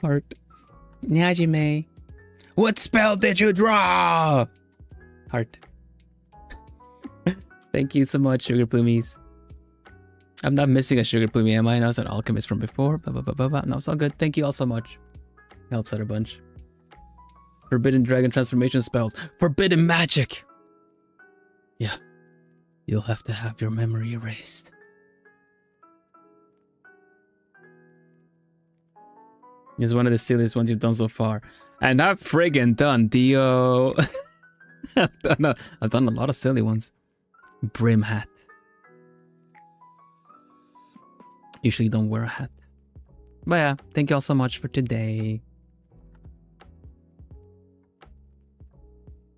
Heart. Nyajime. What spell did you draw? Heart. Thank you so much, Sugar Plumies. I'm not missing a Sugar Plumie, am I? I was an alchemist from before. No, it's all good. Thank you all so much. Helps out a bunch. Forbidden Dragon transformation spells. Forbidden magic! Yeah. You'll have to have your memory erased. It's one of the silliest ones you've done so far. And I've friggin' done Dio. I've done a lot of silly ones. Brim hat. Usually don't wear a hat. But yeah, thank you all so much for today.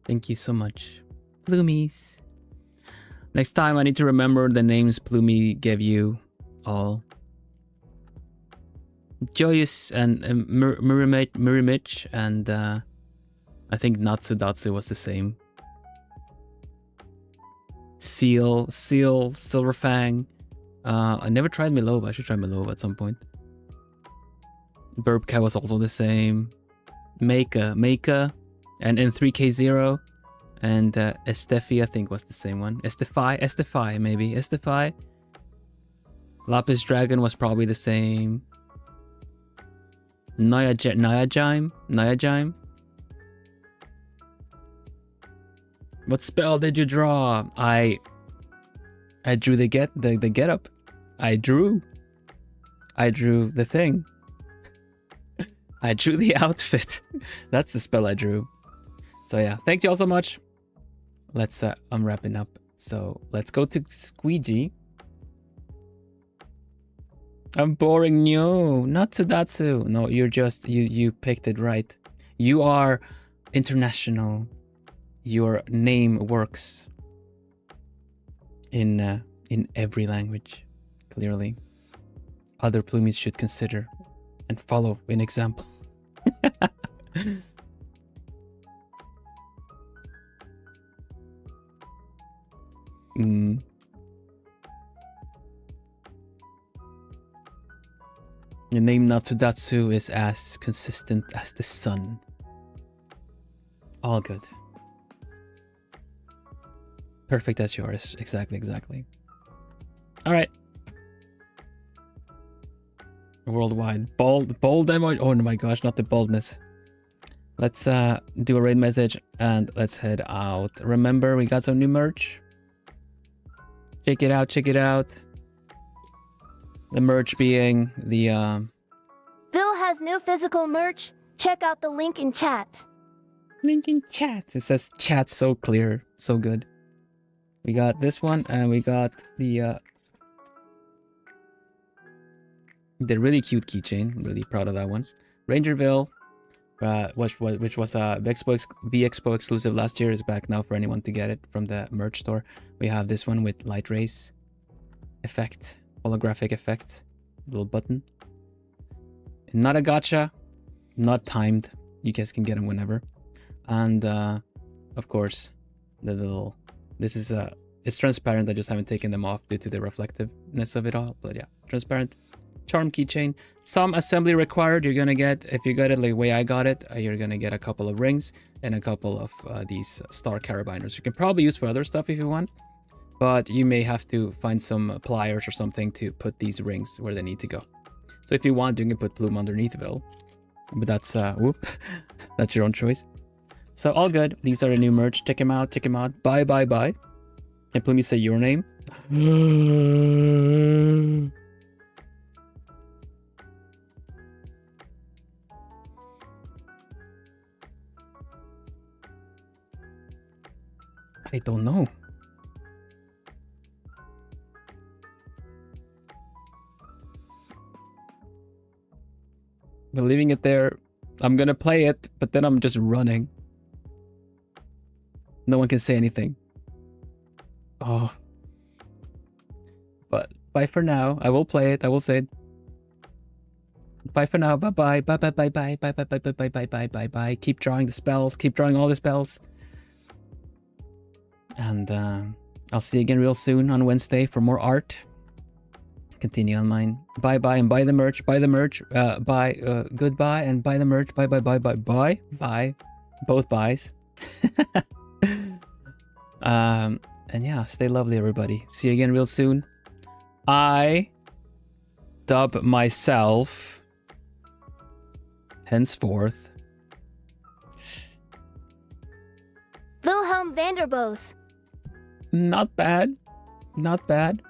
Thank you so much. Plumies. Next time I need to remember the names Plumie gave you all. Joyous and Murimich and I think Natsudatsu was the same. Seal, Silverfang. I never tried Milova. I should try Milova at some point. Burbcat was also the same. Meika, and in 3K0. And Estefi, I think, was the same one. Estefai, maybe. Estefai. Lapis Dragon was probably the same. Nyajime. What spell did you draw? I drew the get up. I drew the thing. I drew the outfit. That's the spell I drew. So yeah, thank you all so much. Let's I'm wrapping up. So let's go to Squeegee. I'm boring. No, not Sudatsu. No, you're just you picked it right. You are international. Your name works in every language. Clearly, other Plumies should consider and follow an example. Your name Natsudatsu is as consistent as the sun. All good. Perfect as yours. Exactly. All right. Worldwide. Bold demo. Oh my gosh, not the boldness. Let's do a raid message and let's head out. Remember, we got some new merch. Check it out. The merch being the Bill has new physical merch. Check out the link in chat. It says chat so clear, so good. We got this one and we got the really cute keychain. I'm really proud of that one. Rangerville, which was a V-Expo exclusive last year, is back now for anyone to get it from the merch store. We have this one with light rays effect, holographic effect, little button. Not a gacha, not timed. You guys can get them whenever. And of course, the little. This is it's transparent. I just haven't taken them off due to the reflectiveness of it all. But yeah, transparent. Charm keychain. Some assembly required. You're gonna get, if you got it the way I got it, you're gonna get a couple of rings and a couple of these star carabiners. You can probably use for other stuff if you want, but you may have to find some pliers or something to put these rings where they need to go. So if you want, you can put Plume underneath Vil, but that's that's your own choice. So all good. These are the new merch. Check them out. Bye. Can Plumey say your name? I don't know. We're leaving it there. I'm gonna play it, but then I'm just running. No one can say anything. Oh. But bye for now. I will play it. I will say it. Bye for now. Bye-bye. Bye-bye. Bye-bye. Bye-bye. Bye-bye. Bye-bye. Bye-bye. Keep drawing the spells. Keep drawing all the spells. And I'll see you again real soon on Wednesday for more art. Continue on mine. Bye-bye and buy the merch. Buy the merch. Bye. Goodbye and buy the merch. Bye. Bye. Bye. Bye. Bye. Bye. Both buys. And yeah, stay lovely, everybody. See you again real soon. I dub myself henceforth Vilhelm Vanderbos. Not bad. Not bad.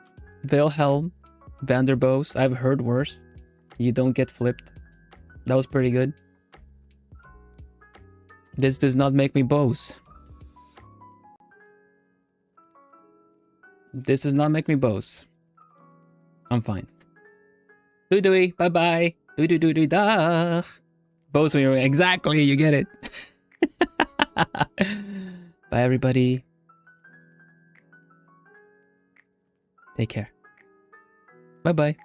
Vilhelm Vanderbos. I've heard worse. You don't get flipped. That was pretty good. This does not make me bows. This does not make me bows. I'm fine. Doo-dooey. Bye-bye. Doo-doo-doo-doo-dah. Bows when you're... Exactly, you get it. Bye, everybody. Take care. Bye-bye.